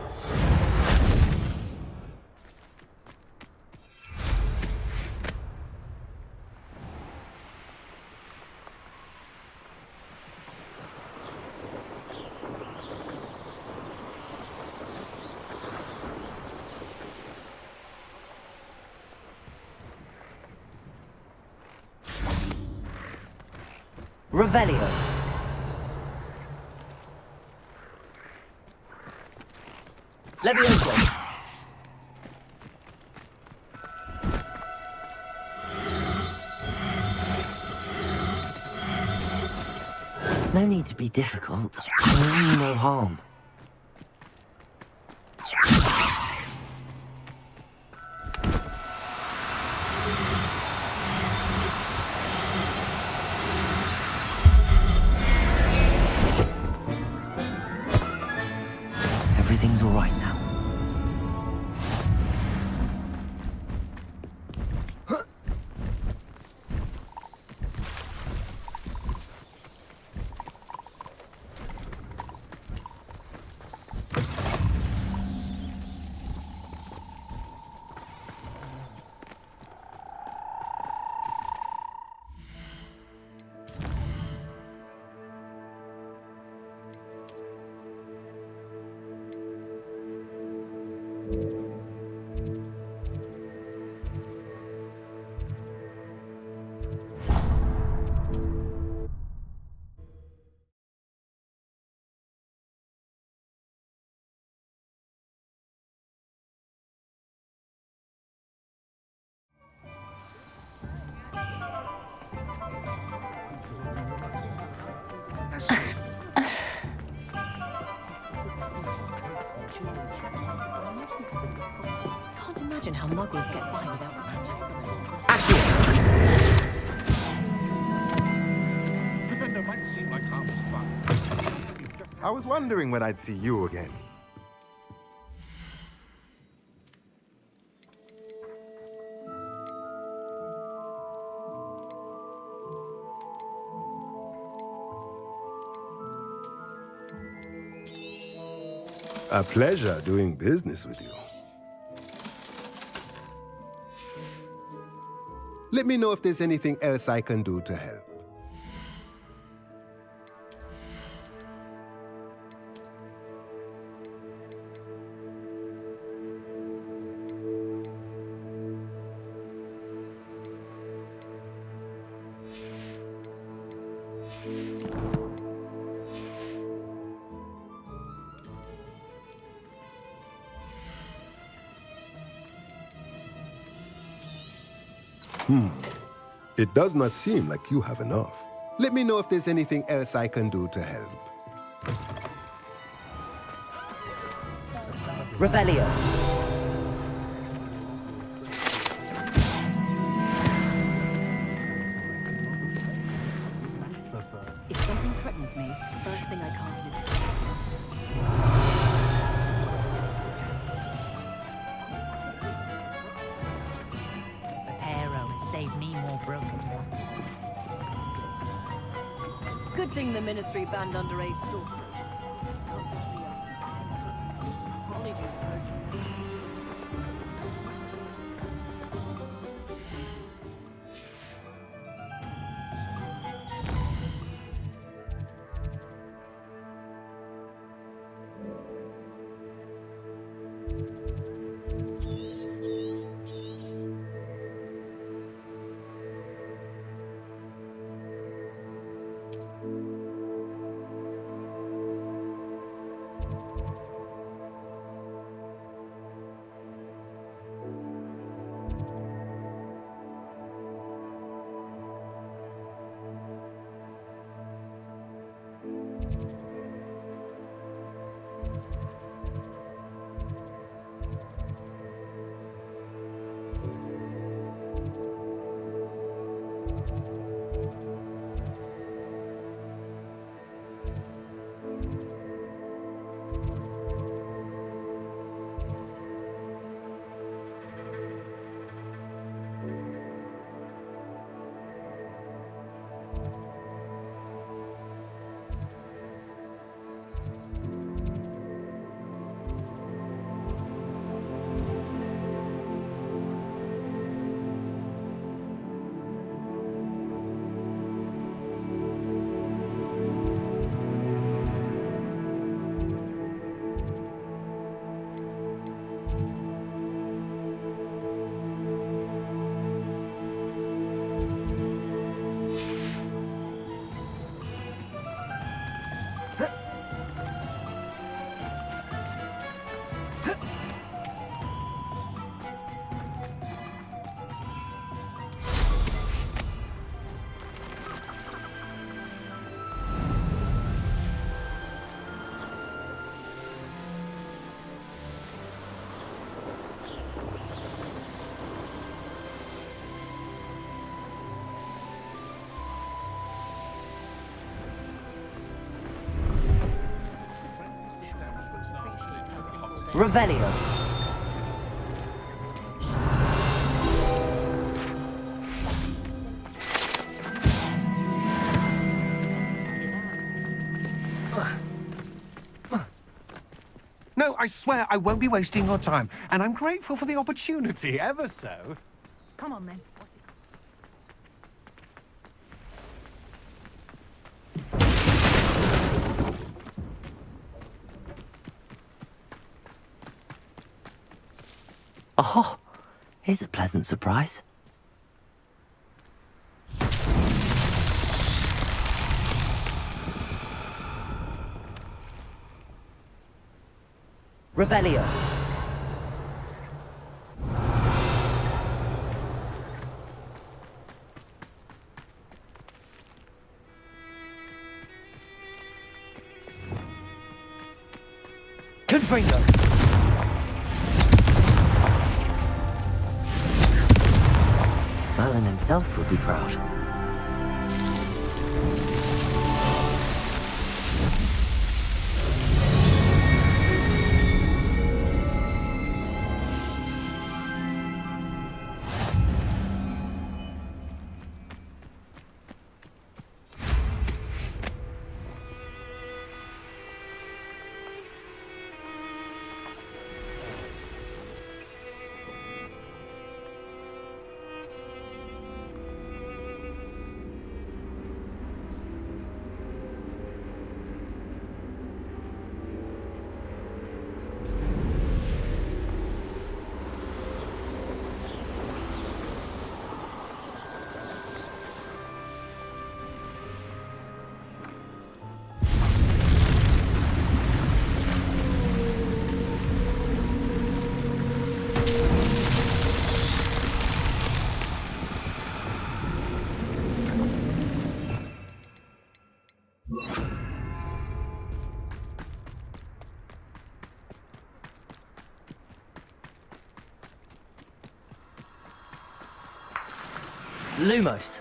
E: Revelio. Levioso. No need to be difficult. I mean no harm. Everything's all right now.
A: Can't imagine how muggles get by without magic.
D: Defender might seem like harmless fun. I was wondering when I'd see you again. A pleasure doing business with you. Let me know if there's anything else I can do to help. It does not seem like you have enough. Let me know if there's anything else I can do to help.
E: Revelio.
A: If something threatens me, the first thing I cast is...
K: Save me more broken ones.
A: Good thing the Ministry banned underage sorcery.
E: Revelio.
G: No, I swear I won't be wasting your time, and I'm grateful for the opportunity, ever so.
N: Come on, then.
E: Oh, here's a pleasant surprise. Revelio. Confringo. Merlin himself would be proud. Lumos.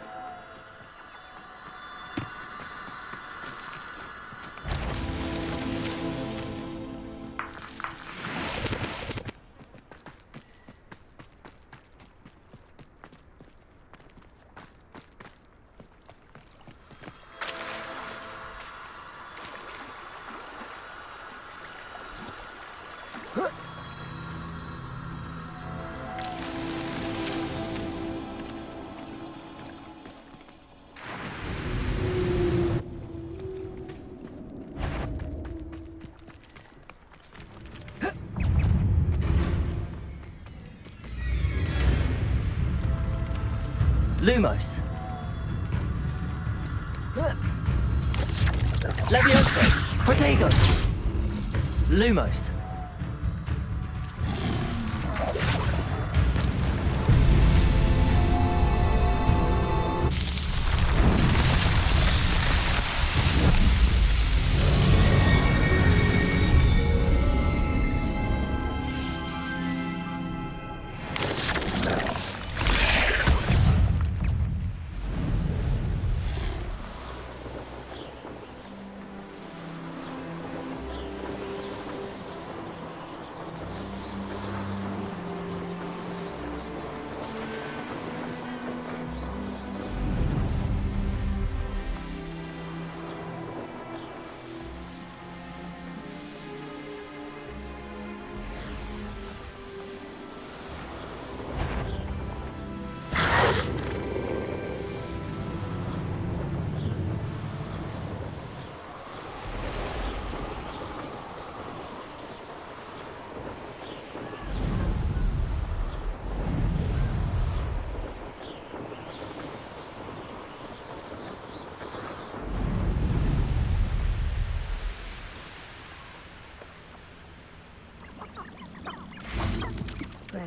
E: Lumos. Levioso. Protego. Lumos.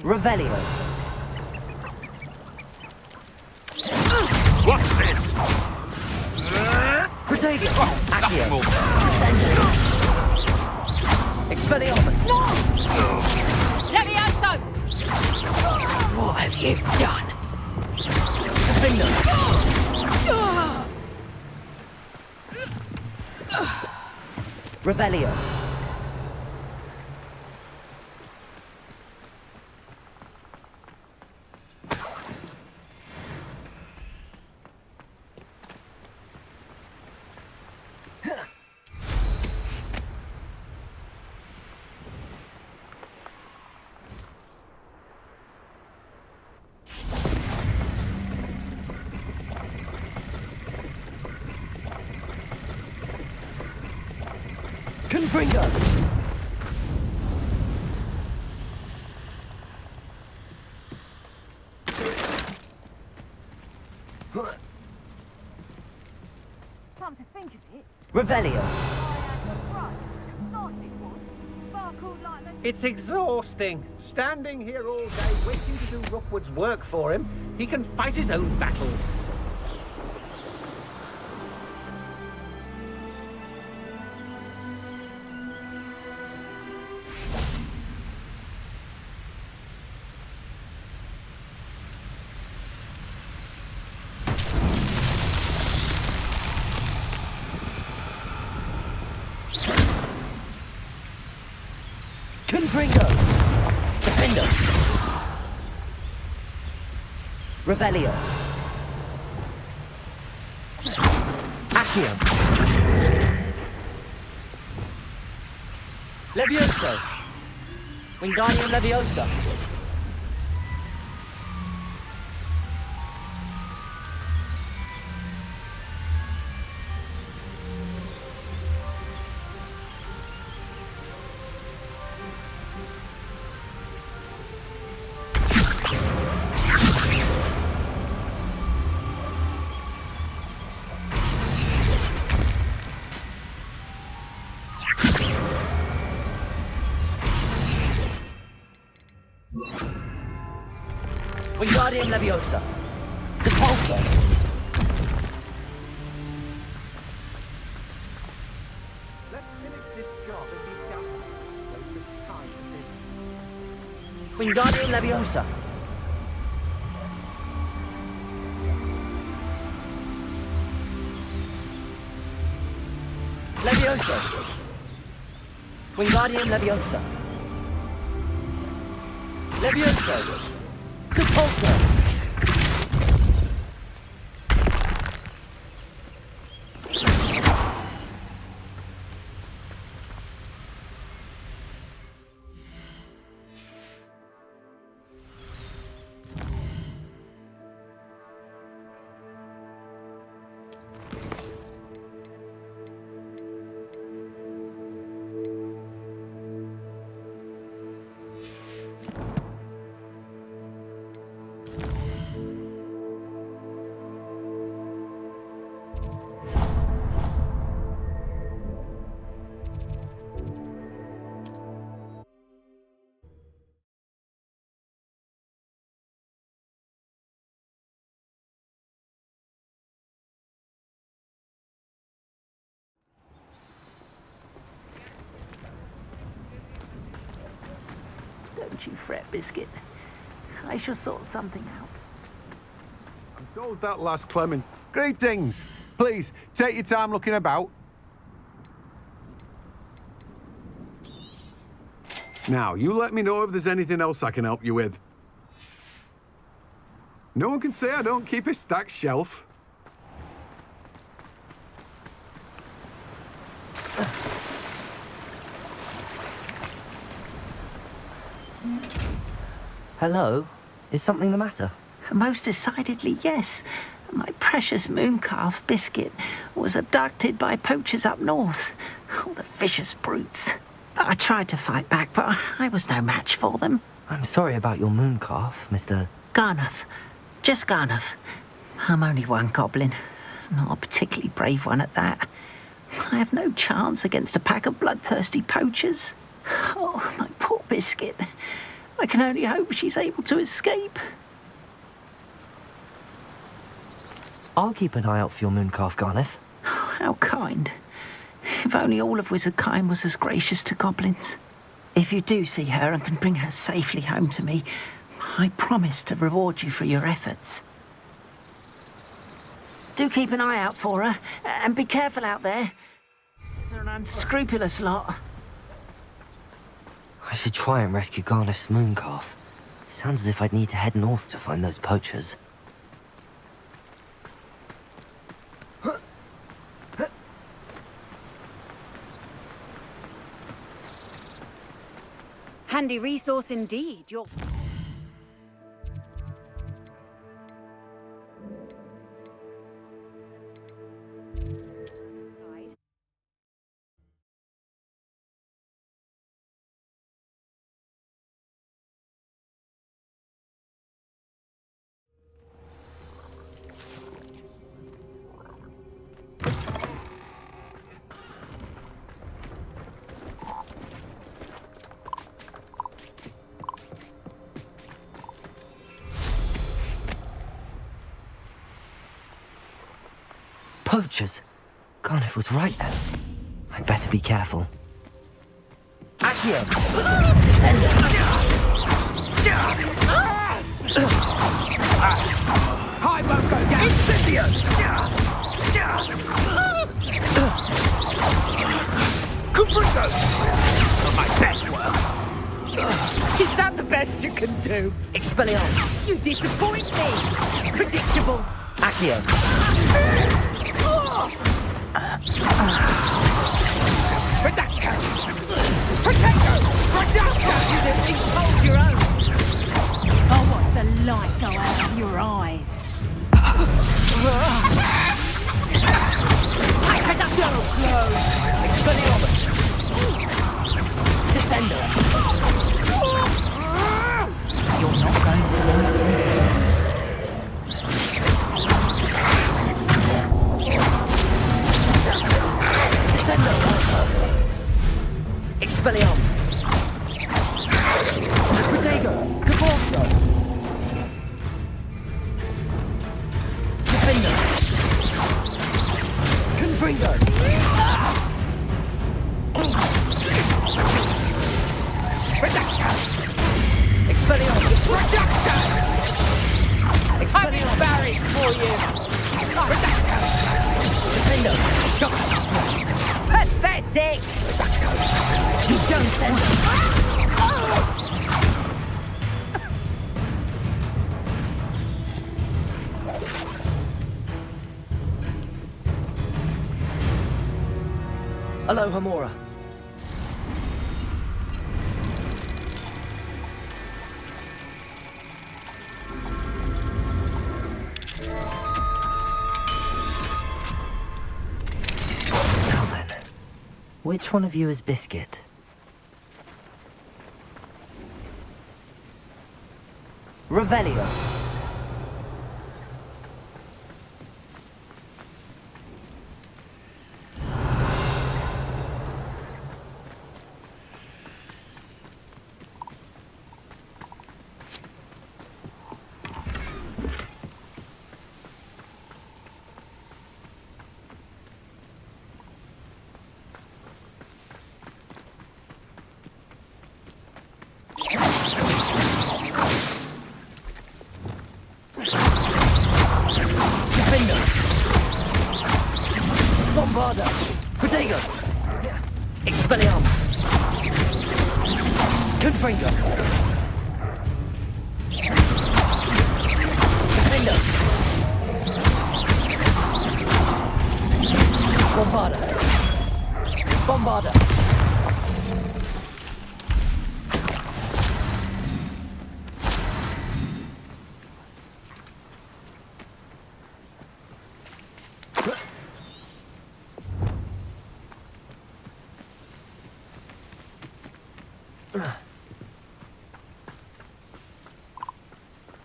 E: Revelio.
H: What's this?
E: Protego. Accio. Ascendo. Expelliarmus.
B: No! Levioso!
E: What have you done? Finger. Revelio. Confringo!
P: Come to think of it,
E: Revelio.
B: It's exhausting. Standing here all day waiting to do Rookwood's work for him. He can fight his own battles.
E: Confringo! Defender! Revelio! Accio! Levioso! Wingardium Leviosa! Wingardium Leviosa. Depulso.
B: Let's finish this job and be done. Waste of time, this.
E: Wingardium Leviosa. Leviosa. Wingardium Leviosa. Leviosa. Depulso.
F: Don't you fret, Biscuit. I shall sort something out.
G: I'm told that last Clement. Greetings. Please, take your time looking about. Now, you let me know if there's anything else I can help you with. No one can say I don't keep a stacked shelf.
E: Hello? Is something the matter?
F: Most decidedly, yes. My precious moon calf, Biscuit, was abducted by poachers up north. Oh, the vicious brutes. I tried to fight back, but I was no match for them.
E: I'm sorry about your moon calf, Mr.
F: Garnuff. Just Garnuff. I'm only one goblin. Not a particularly brave one at that. I have no chance against a pack of bloodthirsty poachers. Oh, my poor Biscuit. I can only hope she's able to escape.
E: I'll keep an eye out for your moon calf, Garniff.
F: Oh, how kind. If only all of Wizardkind was as gracious to goblins. If you do see her and can bring her safely home to me, I promise to reward you for your efforts. Do keep an eye out for her, and be careful out there. They're an unscrupulous lot.
E: I should try and rescue Garniff's moon calf. Sounds as if I'd need to head north to find those poachers.
O: Handy resource indeed. You're...
E: Poachers. Garniff was right then. I'd better be careful.
F: Accio! Descender!
B: I won't go down!
F: Incendio!
B: Cuprico! Not my best work. Is that the best you can do?
F: Expelliarmus!
B: You disappoint me! Predictable!
F: Accio!
B: Predacto! Protecto! Predacto! You didn't think hold your own!
A: Oh, watch the light go out of your eyes.
B: So close!
F: Expelliarmus! Descender! You're not going to like this. Expelliarmus! Protego! GeForce! Defender! Confringo!
B: Predacto!
F: Expelliarmus!
B: Predacto! I'm
F: Expelliarmus!
B: embarrassed for you! Predacto!
F: Defender!
B: Pathetic!
F: You don't send Aloha Mora.
E: Now then, which one of you is Biscuit?
F: Revelio. Bombarda! Protego! Expelliarmus! Confringo! Defender! Bombarda! Bombarda!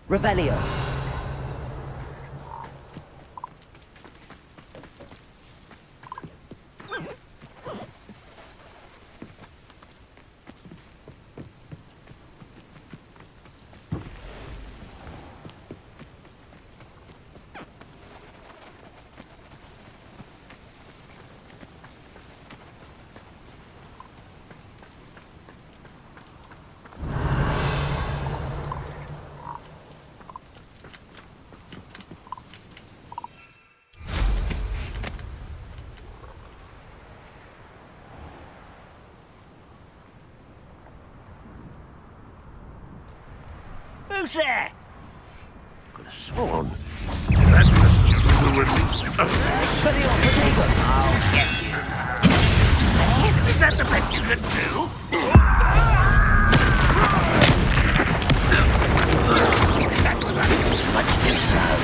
F: Revelio.
H: Who's there? Could have sworn. That's the student who released. I'll get you. Is that the best you can do? That was much too slow.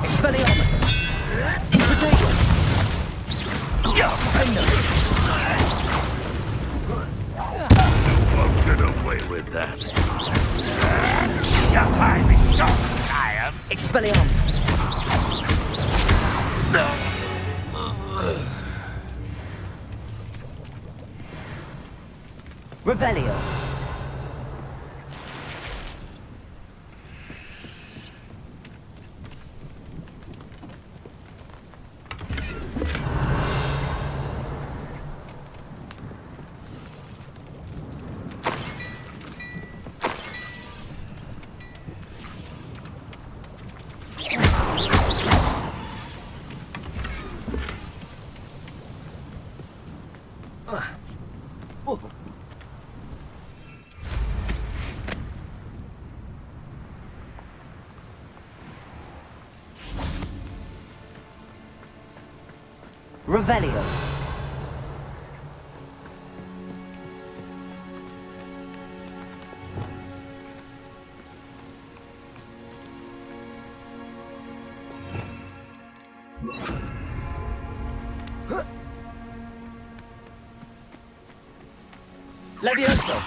F: Expelliarmus! Protego!
H: Won't get away with that. Your time is so tired.
F: Expelliarmus!
E: Revelio. Revelio. Levioso.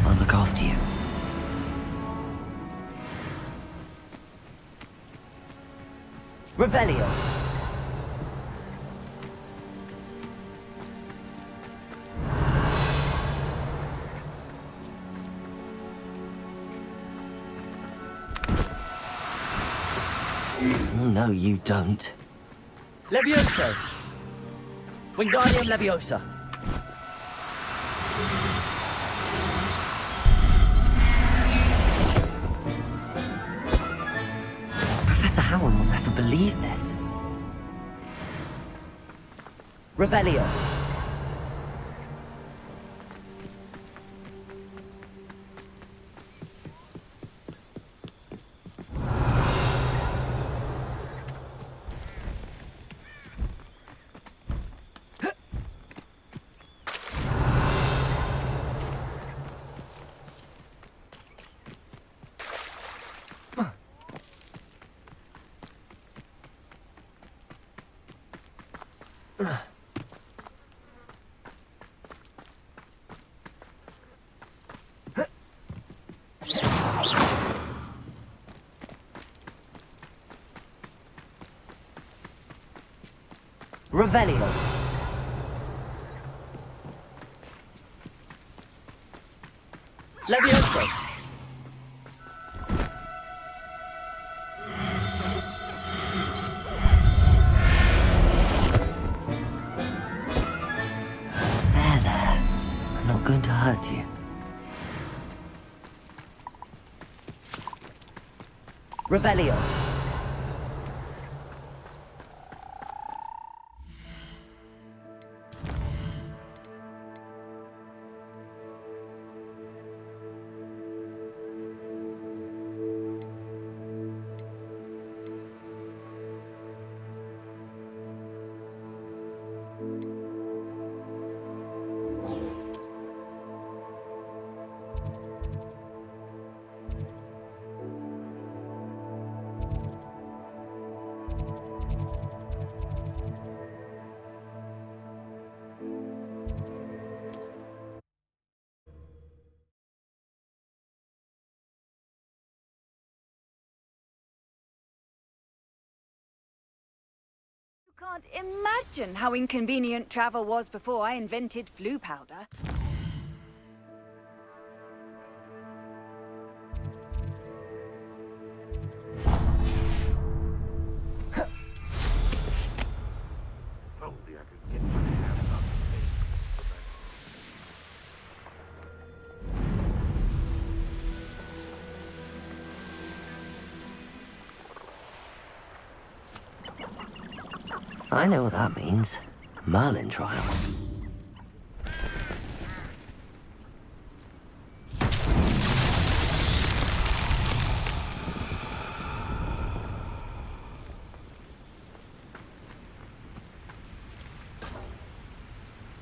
E: I'll look after you. Revelio. Oh, no, you don't. Levioso! Wingardium Leviosa! Professor Howard will never believe this. Revelio. Revelio. Levioso. There. I'm not going to hurt you. Revelio.
J: Can't imagine how inconvenient travel was before I invented flu powder.
H: Only I could get my hands on
E: I know what that means. Merlin trial.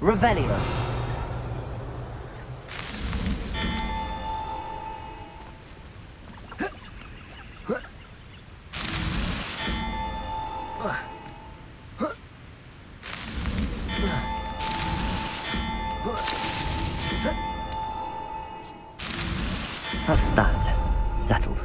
E: Revelio. That's that. Settled.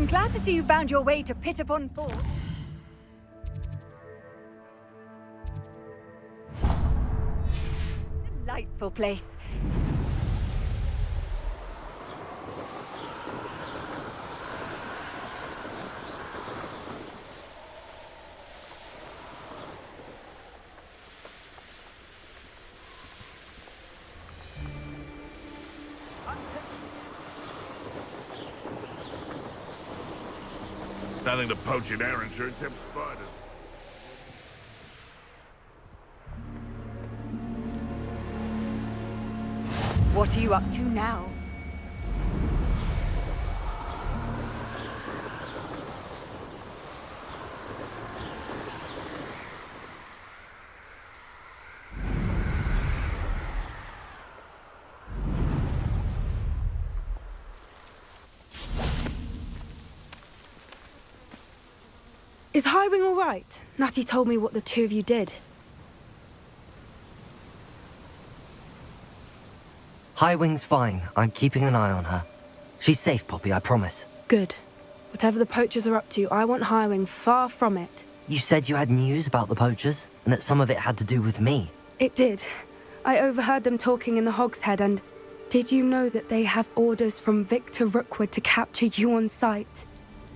J: I'm glad to see you found your way to Pitt-upon-Fall. Delightful place.
H: Nothing to poach in Ayrshire except spiders.
J: What are you up to now?
L: Is Highwing all right? Natty told me what the two of you did.
E: Highwing's fine. I'm keeping an eye on her. She's safe, Poppy, I promise.
L: Good. Whatever the poachers are up to, I want Highwing far from it.
E: You said you had news about the poachers, and that some of it had to do with me.
L: It did. I overheard them talking in the Hogshead, and did you know that they have orders from Victor Rookwood to capture you on sight?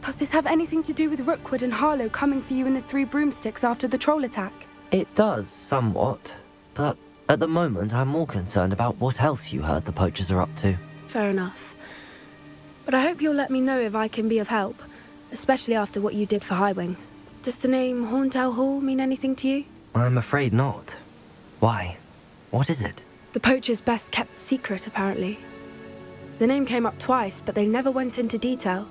L: Does this have anything to do with Rookwood and Harlow coming for you in the Three Broomsticks after the troll attack?
E: It does, somewhat. But at the moment, I'm more concerned about what else you heard the poachers are up to.
L: Fair enough. But I hope you'll let me know if I can be of help, especially after what you did for Highwing. Does the name Horndale Hall mean anything to you?
E: I'm afraid not. Why? What is it?
L: The poachers' best kept secret, apparently. The name came up twice, but they never went into detail.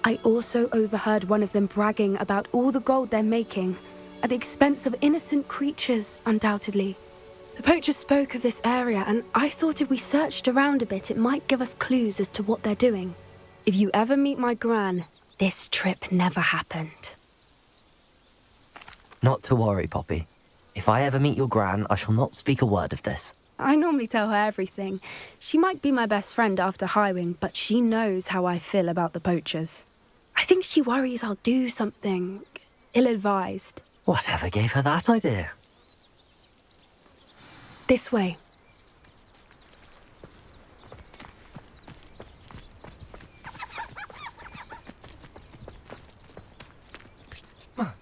L: I also overheard one of them bragging about all the gold they're making, at the expense of innocent creatures, undoubtedly. The poachers spoke of this area, and I thought if we searched around a bit, it might give us clues as to what they're doing. If you ever meet my gran, this trip never happened.
E: Not to worry, Poppy. If I ever meet your gran, I shall not speak a word of this.
L: I normally tell her everything. She might be my best friend after Highwing, but she knows how I feel about the poachers. I think she worries I'll do something ill-advised.
E: Whatever gave her that idea?
L: This way. A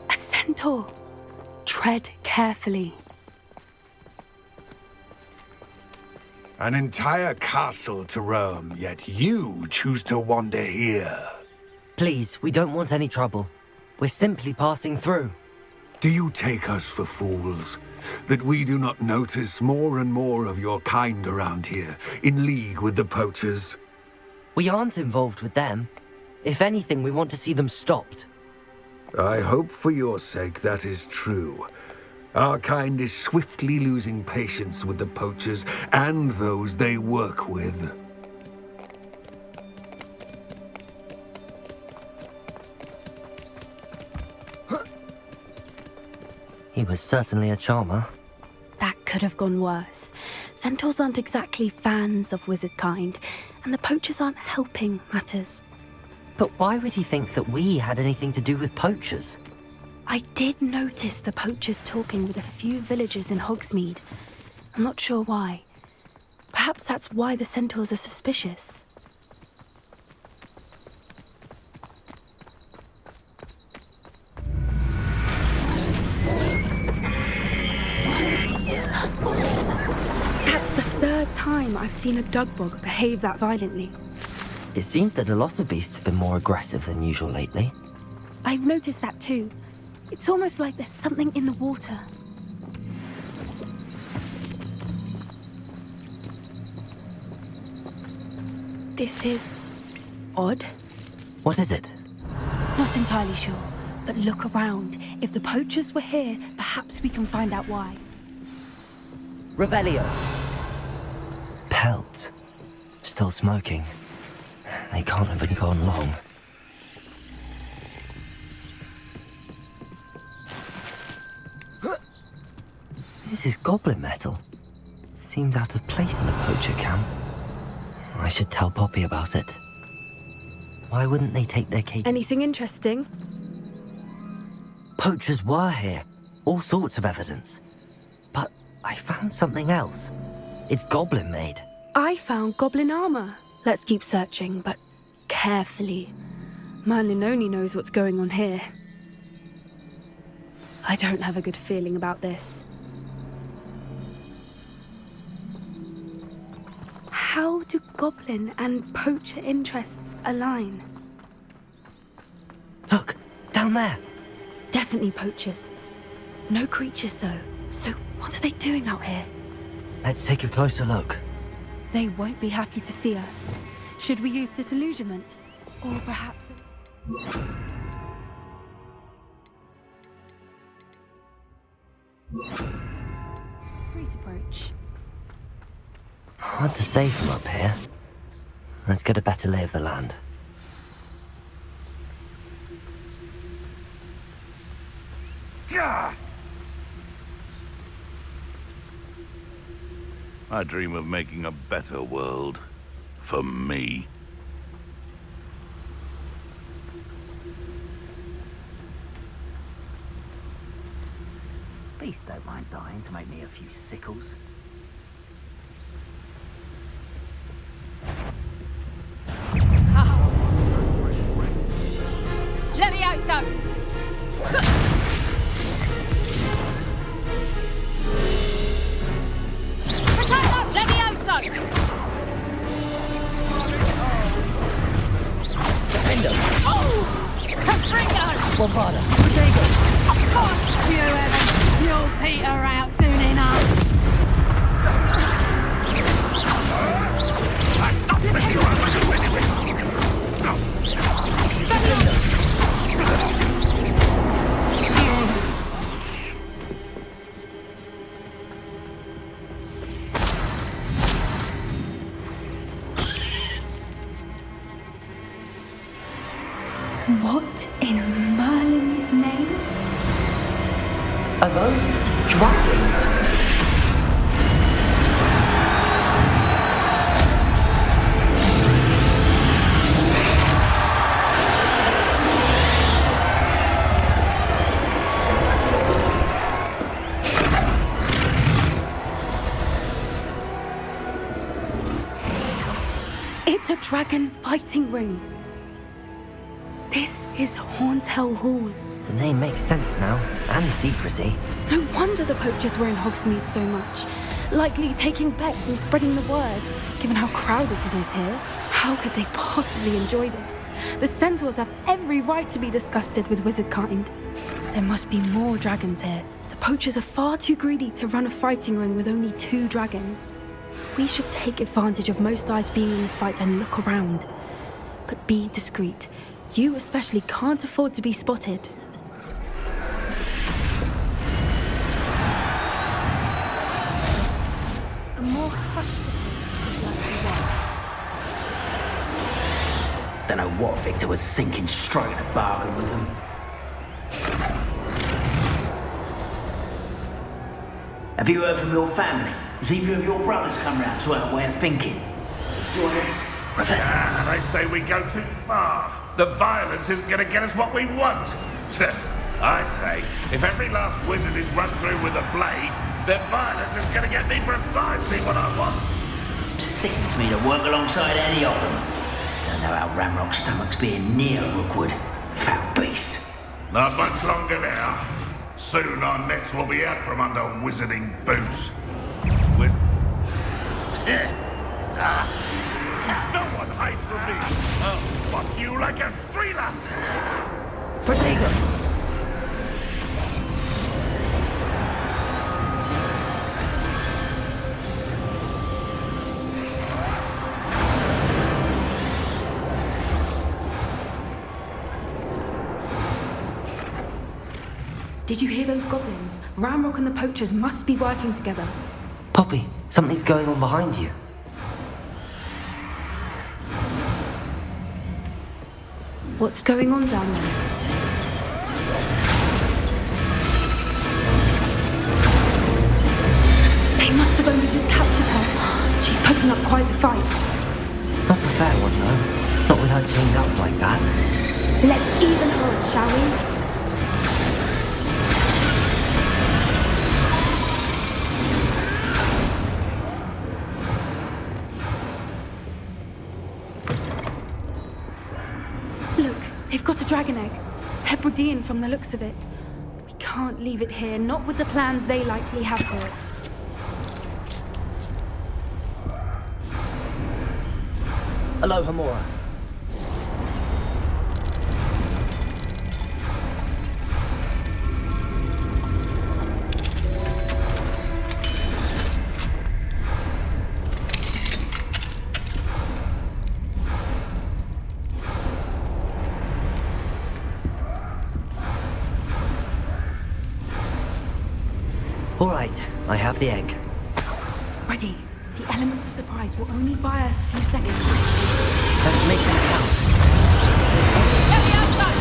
L: centaur. Tread carefully.
M: An entire castle to roam, yet you choose to wander here.
E: Please, we don't want any trouble. We're simply passing through.
M: Do you take us for fools? That we do not notice more and more of your kind around here, in league with the poachers?
E: We aren't involved with them. If anything, we want to see them stopped.
M: I hope for your sake that is true. Our kind is swiftly losing patience with the poachers and those they work with.
E: He was certainly a charmer.
L: That could have gone worse. Centaurs aren't exactly fans of wizard kind, and the poachers aren't helping matters.
E: But why would he think that we had anything to do with poachers?
L: I did notice the poachers talking with a few villagers in Hogsmeade. I'm not sure why. Perhaps that's why the centaurs are suspicious. That's the third time I've seen a dugbog behave that violently.
E: It seems that a lot of beasts have been more aggressive than usual lately.
L: I've noticed that too. It's almost like there's something in the water. This is odd.
E: What is it?
L: Not entirely sure, but look around. If the poachers were here, perhaps we can find out why.
E: Revelio. Pelt. Still smoking. They can't have been gone long. This is goblin metal. Seems out of place in a poacher camp. I should tell Poppy about it. Why wouldn't they take their cake?
L: Anything interesting?
E: Poachers were here. All sorts of evidence. But I found something else. It's goblin made.
L: I found goblin armor. Let's keep searching, but carefully. Merlin only knows what's going on here. I don't have a good feeling about this. How do goblin and poacher interests align?
E: Look, down there.
L: Definitely poachers. No creatures, though. So what are they doing out here?
E: Let's take a closer look.
L: They won't be happy to see us. Should we use disillusionment? Or perhaps... Street approach.
E: Hard to say from up here. Let's get a better lay of the land.
H: I dream of making a better world. For me.
F: Beast don't mind dying to make me a few sickles.
V: Levioso! Potato! Levioso!
E: Defender!
V: Oh! Caprino!
E: Bombarda!
V: Of course you haven't! You'll peter out soon enough!
L: What in Merlin's name?
E: Are those dragons?
L: It's a dragon fighting ring. This is Hauntel Hall.
E: The name makes sense now, and secrecy.
L: No wonder the poachers were in Hogsmeade so much. Likely taking bets and spreading the word, given how crowded it is here. How could they possibly enjoy this? The centaurs have every right to be disgusted with wizardkind. There must be more dragons here. The poachers are far too greedy to run a fighting ring with only 2 dragons. We should take advantage of most eyes being in the fight and look around. But be discreet. You especially can't afford to be spotted.
V: A more hushed approach is like the
F: Don't know what Victor was thinking, striking a bargain with them. Have you heard from your family? Has either of your brothers come round to our way of thinking? Join us.
H: They say we go too far. The violence isn't going to get us what we want. I say, if every last wizard is run through with a blade, then violence is going to get me precisely what I want.
F: Sickens me to work alongside any of them. Don't know how Ramrock's stomach's being near Rookwood. Foul beast.
H: Not much longer now. Soon our necks will be out from under wizarding boots. No one hides from me. I'll spot you like a streeler.
F: Protego!
L: Did you hear those goblins? Ramrock and the poachers must be working together.
E: Poppy, something's going on behind you.
L: What's going on down there? They must have only just captured her. putting up quite the fight.
E: Not a fair one, though. Not with her chained up like that.
L: Let's even hold, shall we? Look, they've got a dragon egg. Hebridean from the looks of it. We can't leave it here, not with the plans they likely have for it.
E: Hello, Hamura. All right, I have the egg.
L: Ready. The elements of surprise will only buy us a few seconds.
E: Let's make them count.
V: Get the outside!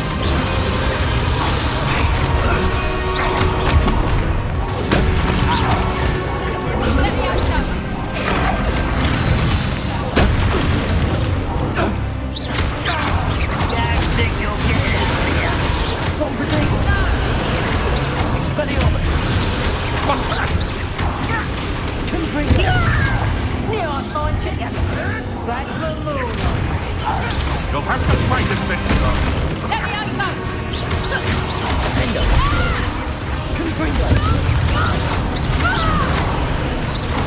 V: Get the outside! Neon on chicken! Right for Lunos!
H: You'll have to fight this bitch, though.
V: Get the outside!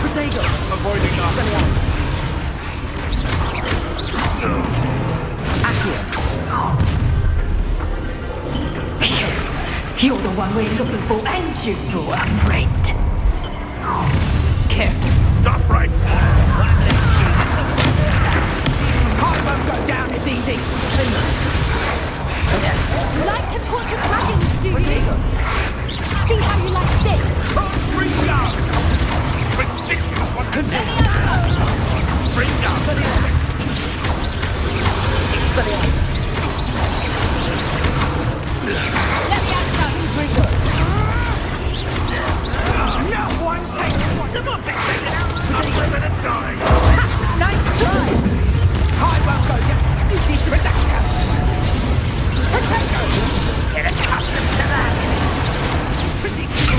E: Potato!
H: Avoiding us.
R: You're the one we're looking for, and you brought a friend. Careful.
H: Stop right
R: I won't go down as easy.
L: Like to torture dragons, do you? See how you like this?
H: Bring down! Ridiculous one! Bring down!
R: Expelliarmus.
V: Let me outside!
R: No one takes one.
H: Someone fix it out! I'm living and dying!
R: Nice try. I won't go down. You need to reduction. Potato. Get accustomed to that. Ridiculous.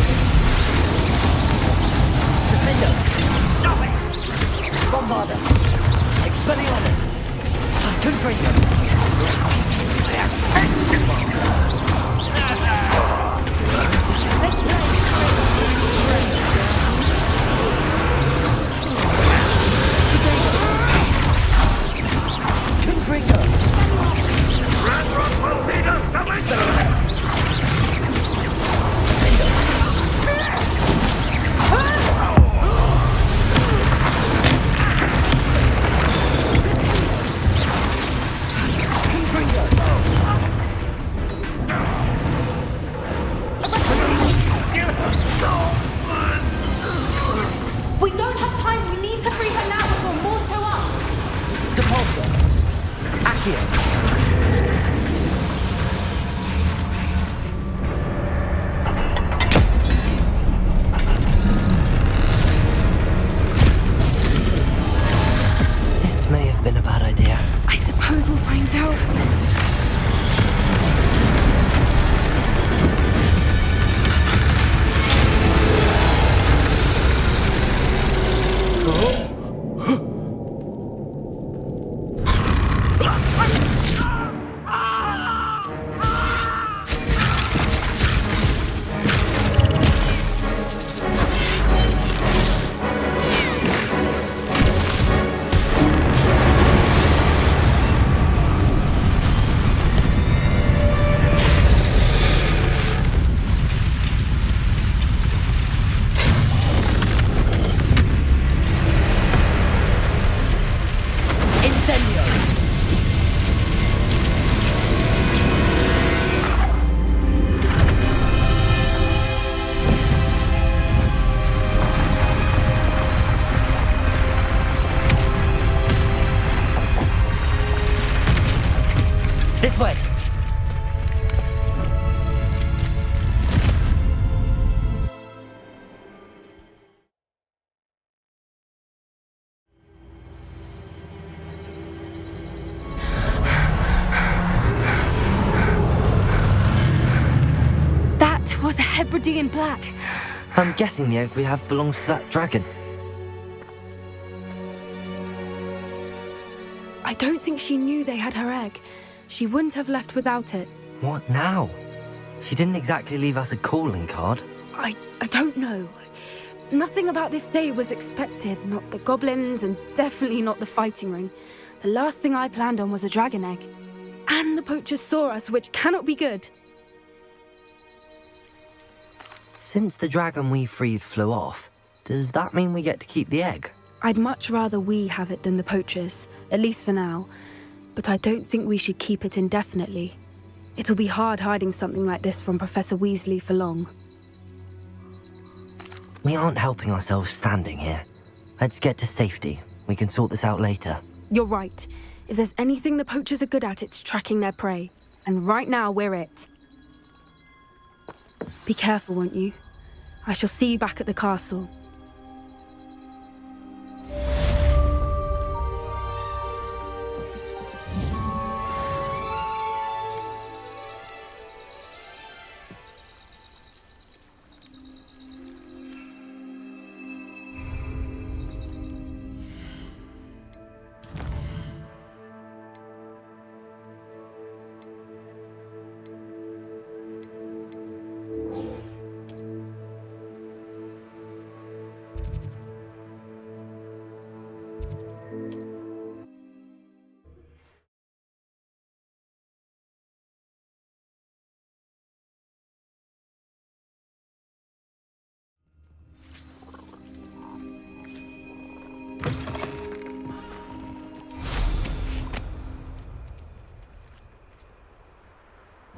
L: Hebridean black.
E: I'm guessing the egg we have belongs to that dragon.
L: I don't think she knew they had her egg. She wouldn't have left without it.
E: What now? She didn't exactly leave us a calling card.
L: I don't know. Nothing about this day was expected. Not the goblins, and definitely not the fighting ring. The last thing I planned on was a dragon egg. And the poachers saw us, which cannot be good.
E: Since the dragon we freed flew off, does that mean we get to keep the egg?
L: I'd much rather we have it than the poachers, at least for now. But I don't think we should keep it indefinitely. It'll be hard hiding something like this from Professor Weasley for long.
E: We aren't helping ourselves standing here. Let's get to safety. We can sort this out later.
L: You're right. If there's anything the poachers are good at, it's tracking their prey. And right now, we're it. Be careful, won't you? I shall see you back at the castle.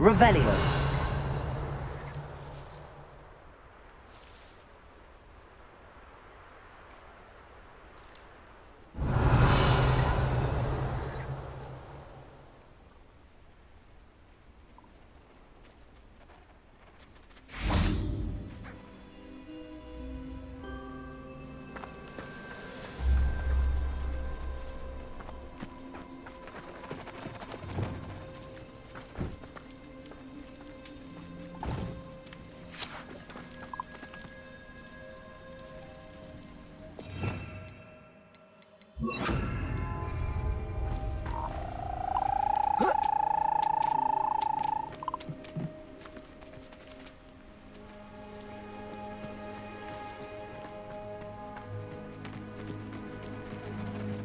E: Revelio.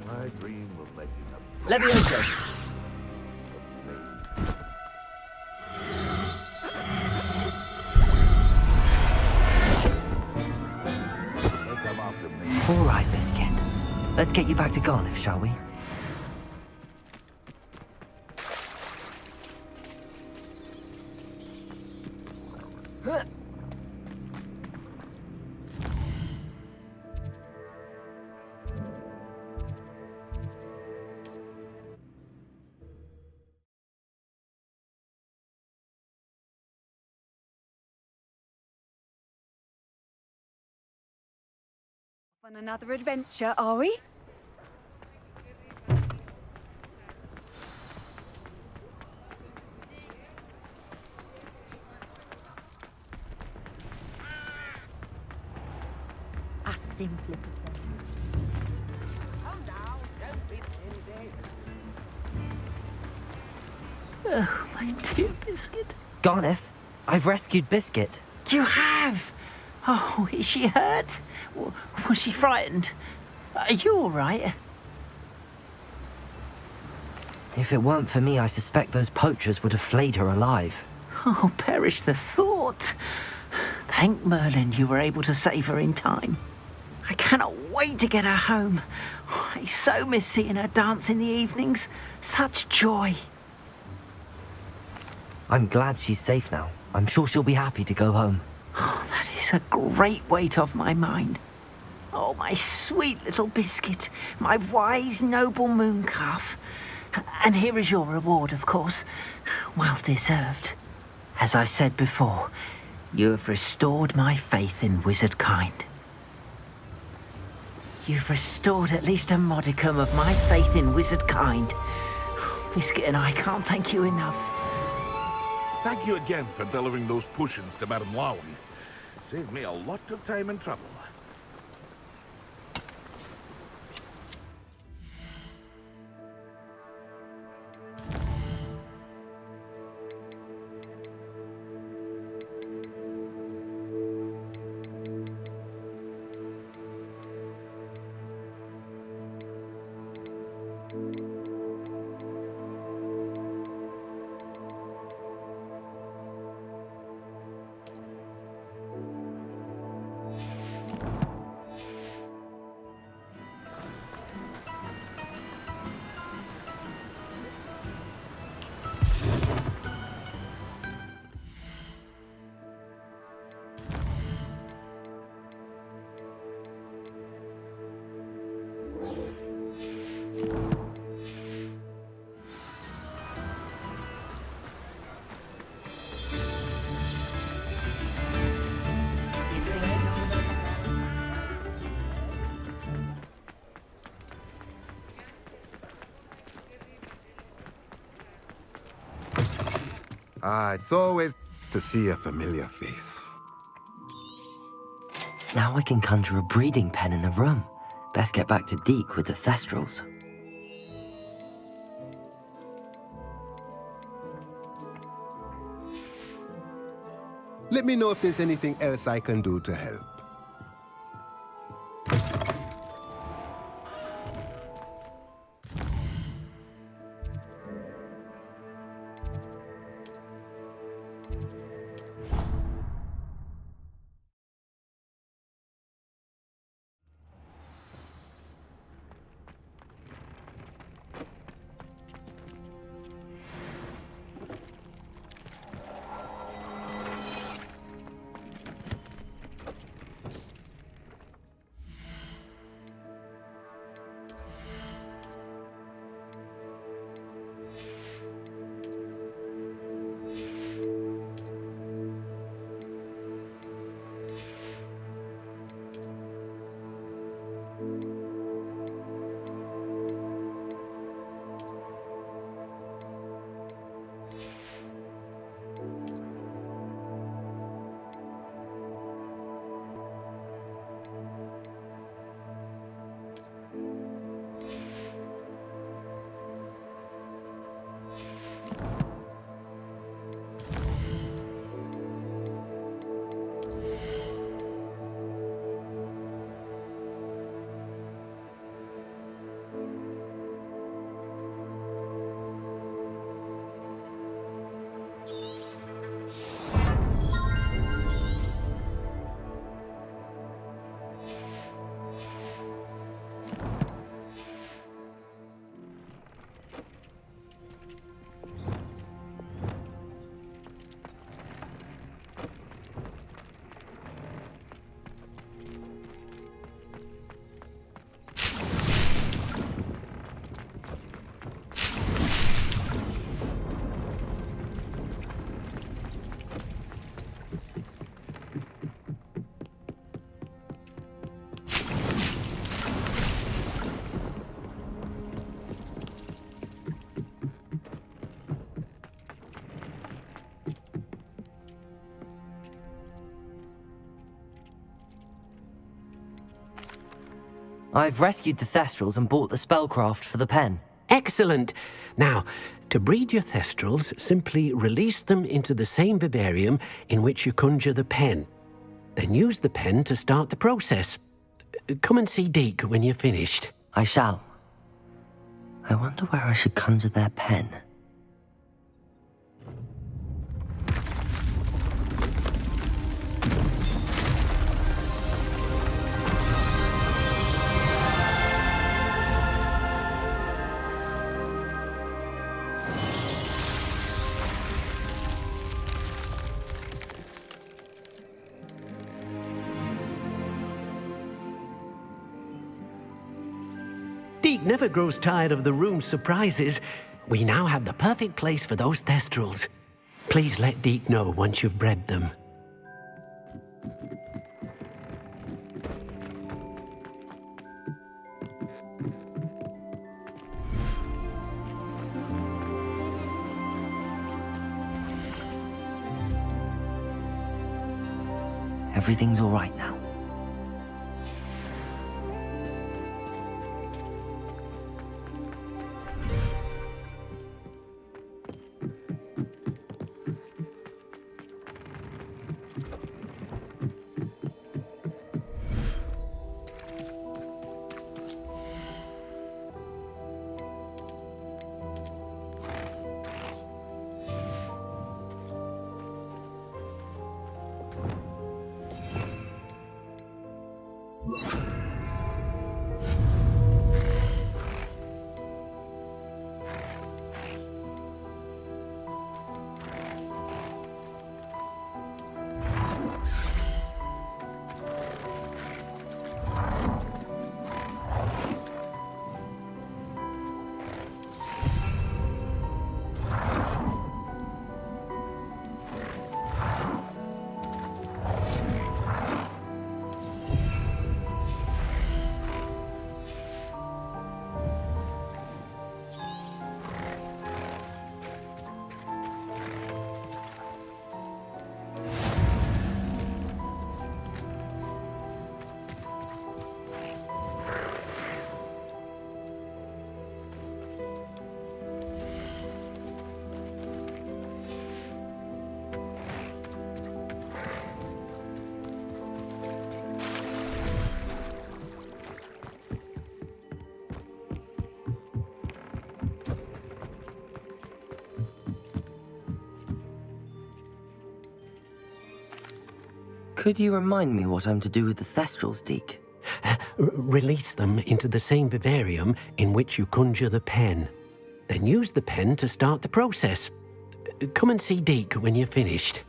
H: My dream of making a
E: Levioso. All right, Biscuit. Let's get you back to Garniff, shall we?
J: On another adventure, are we?
A: I simply
F: Oh, my dear Biscuit.
E: Garniff, I've rescued Biscuit.
F: You have? Oh, is she hurt? Was she frightened? Are you all right?
E: If it weren't for me, I suspect those poachers would have flayed her alive.
F: Oh, perish the thought. Thank Merlin you were able to save her in time. I cannot wait to get her home. I so miss seeing her dance in the evenings. Such joy.
E: I'm glad she's safe now. I'm sure she'll be happy to go home.
F: Oh, that is a great weight off my mind. Oh, my sweet little Biscuit, my wise, noble mooncalf. And here is your reward, of course. Well deserved. As I said before, you have restored my faith in wizard kind. You've restored at least a modicum of my faith in wizard kind. Biscuit and I can't thank you enough.
H: Thank you again for delivering those potions to Madame Lowen. Saved me a lot of time and trouble.
D: It's always to see a familiar face.
E: Now I can conjure a breeding pen in the room. Best get back to Deke with the thestrals.
D: Let me know if there's anything else I can do to help.
E: I've rescued the thestrals and bought the spellcraft for the pen.
I: Excellent. Now, to breed your thestrals, simply release them into the same vivarium in which you conjure the pen. Then use the pen to start the process. Come and see Deke when you're finished.
E: I shall. I wonder where I should conjure their pen.
I: Deke never grows tired of the room's surprises. We now have the perfect place for those thestrals. Please let Deke know once you've bred them.
E: Everything's all right now. Could you remind me what I'm to do with the Thestrals, Deke?
I: Release them into the same vivarium in which you conjure the pen. Then use the pen to start the process. Come and see Deke when you're finished.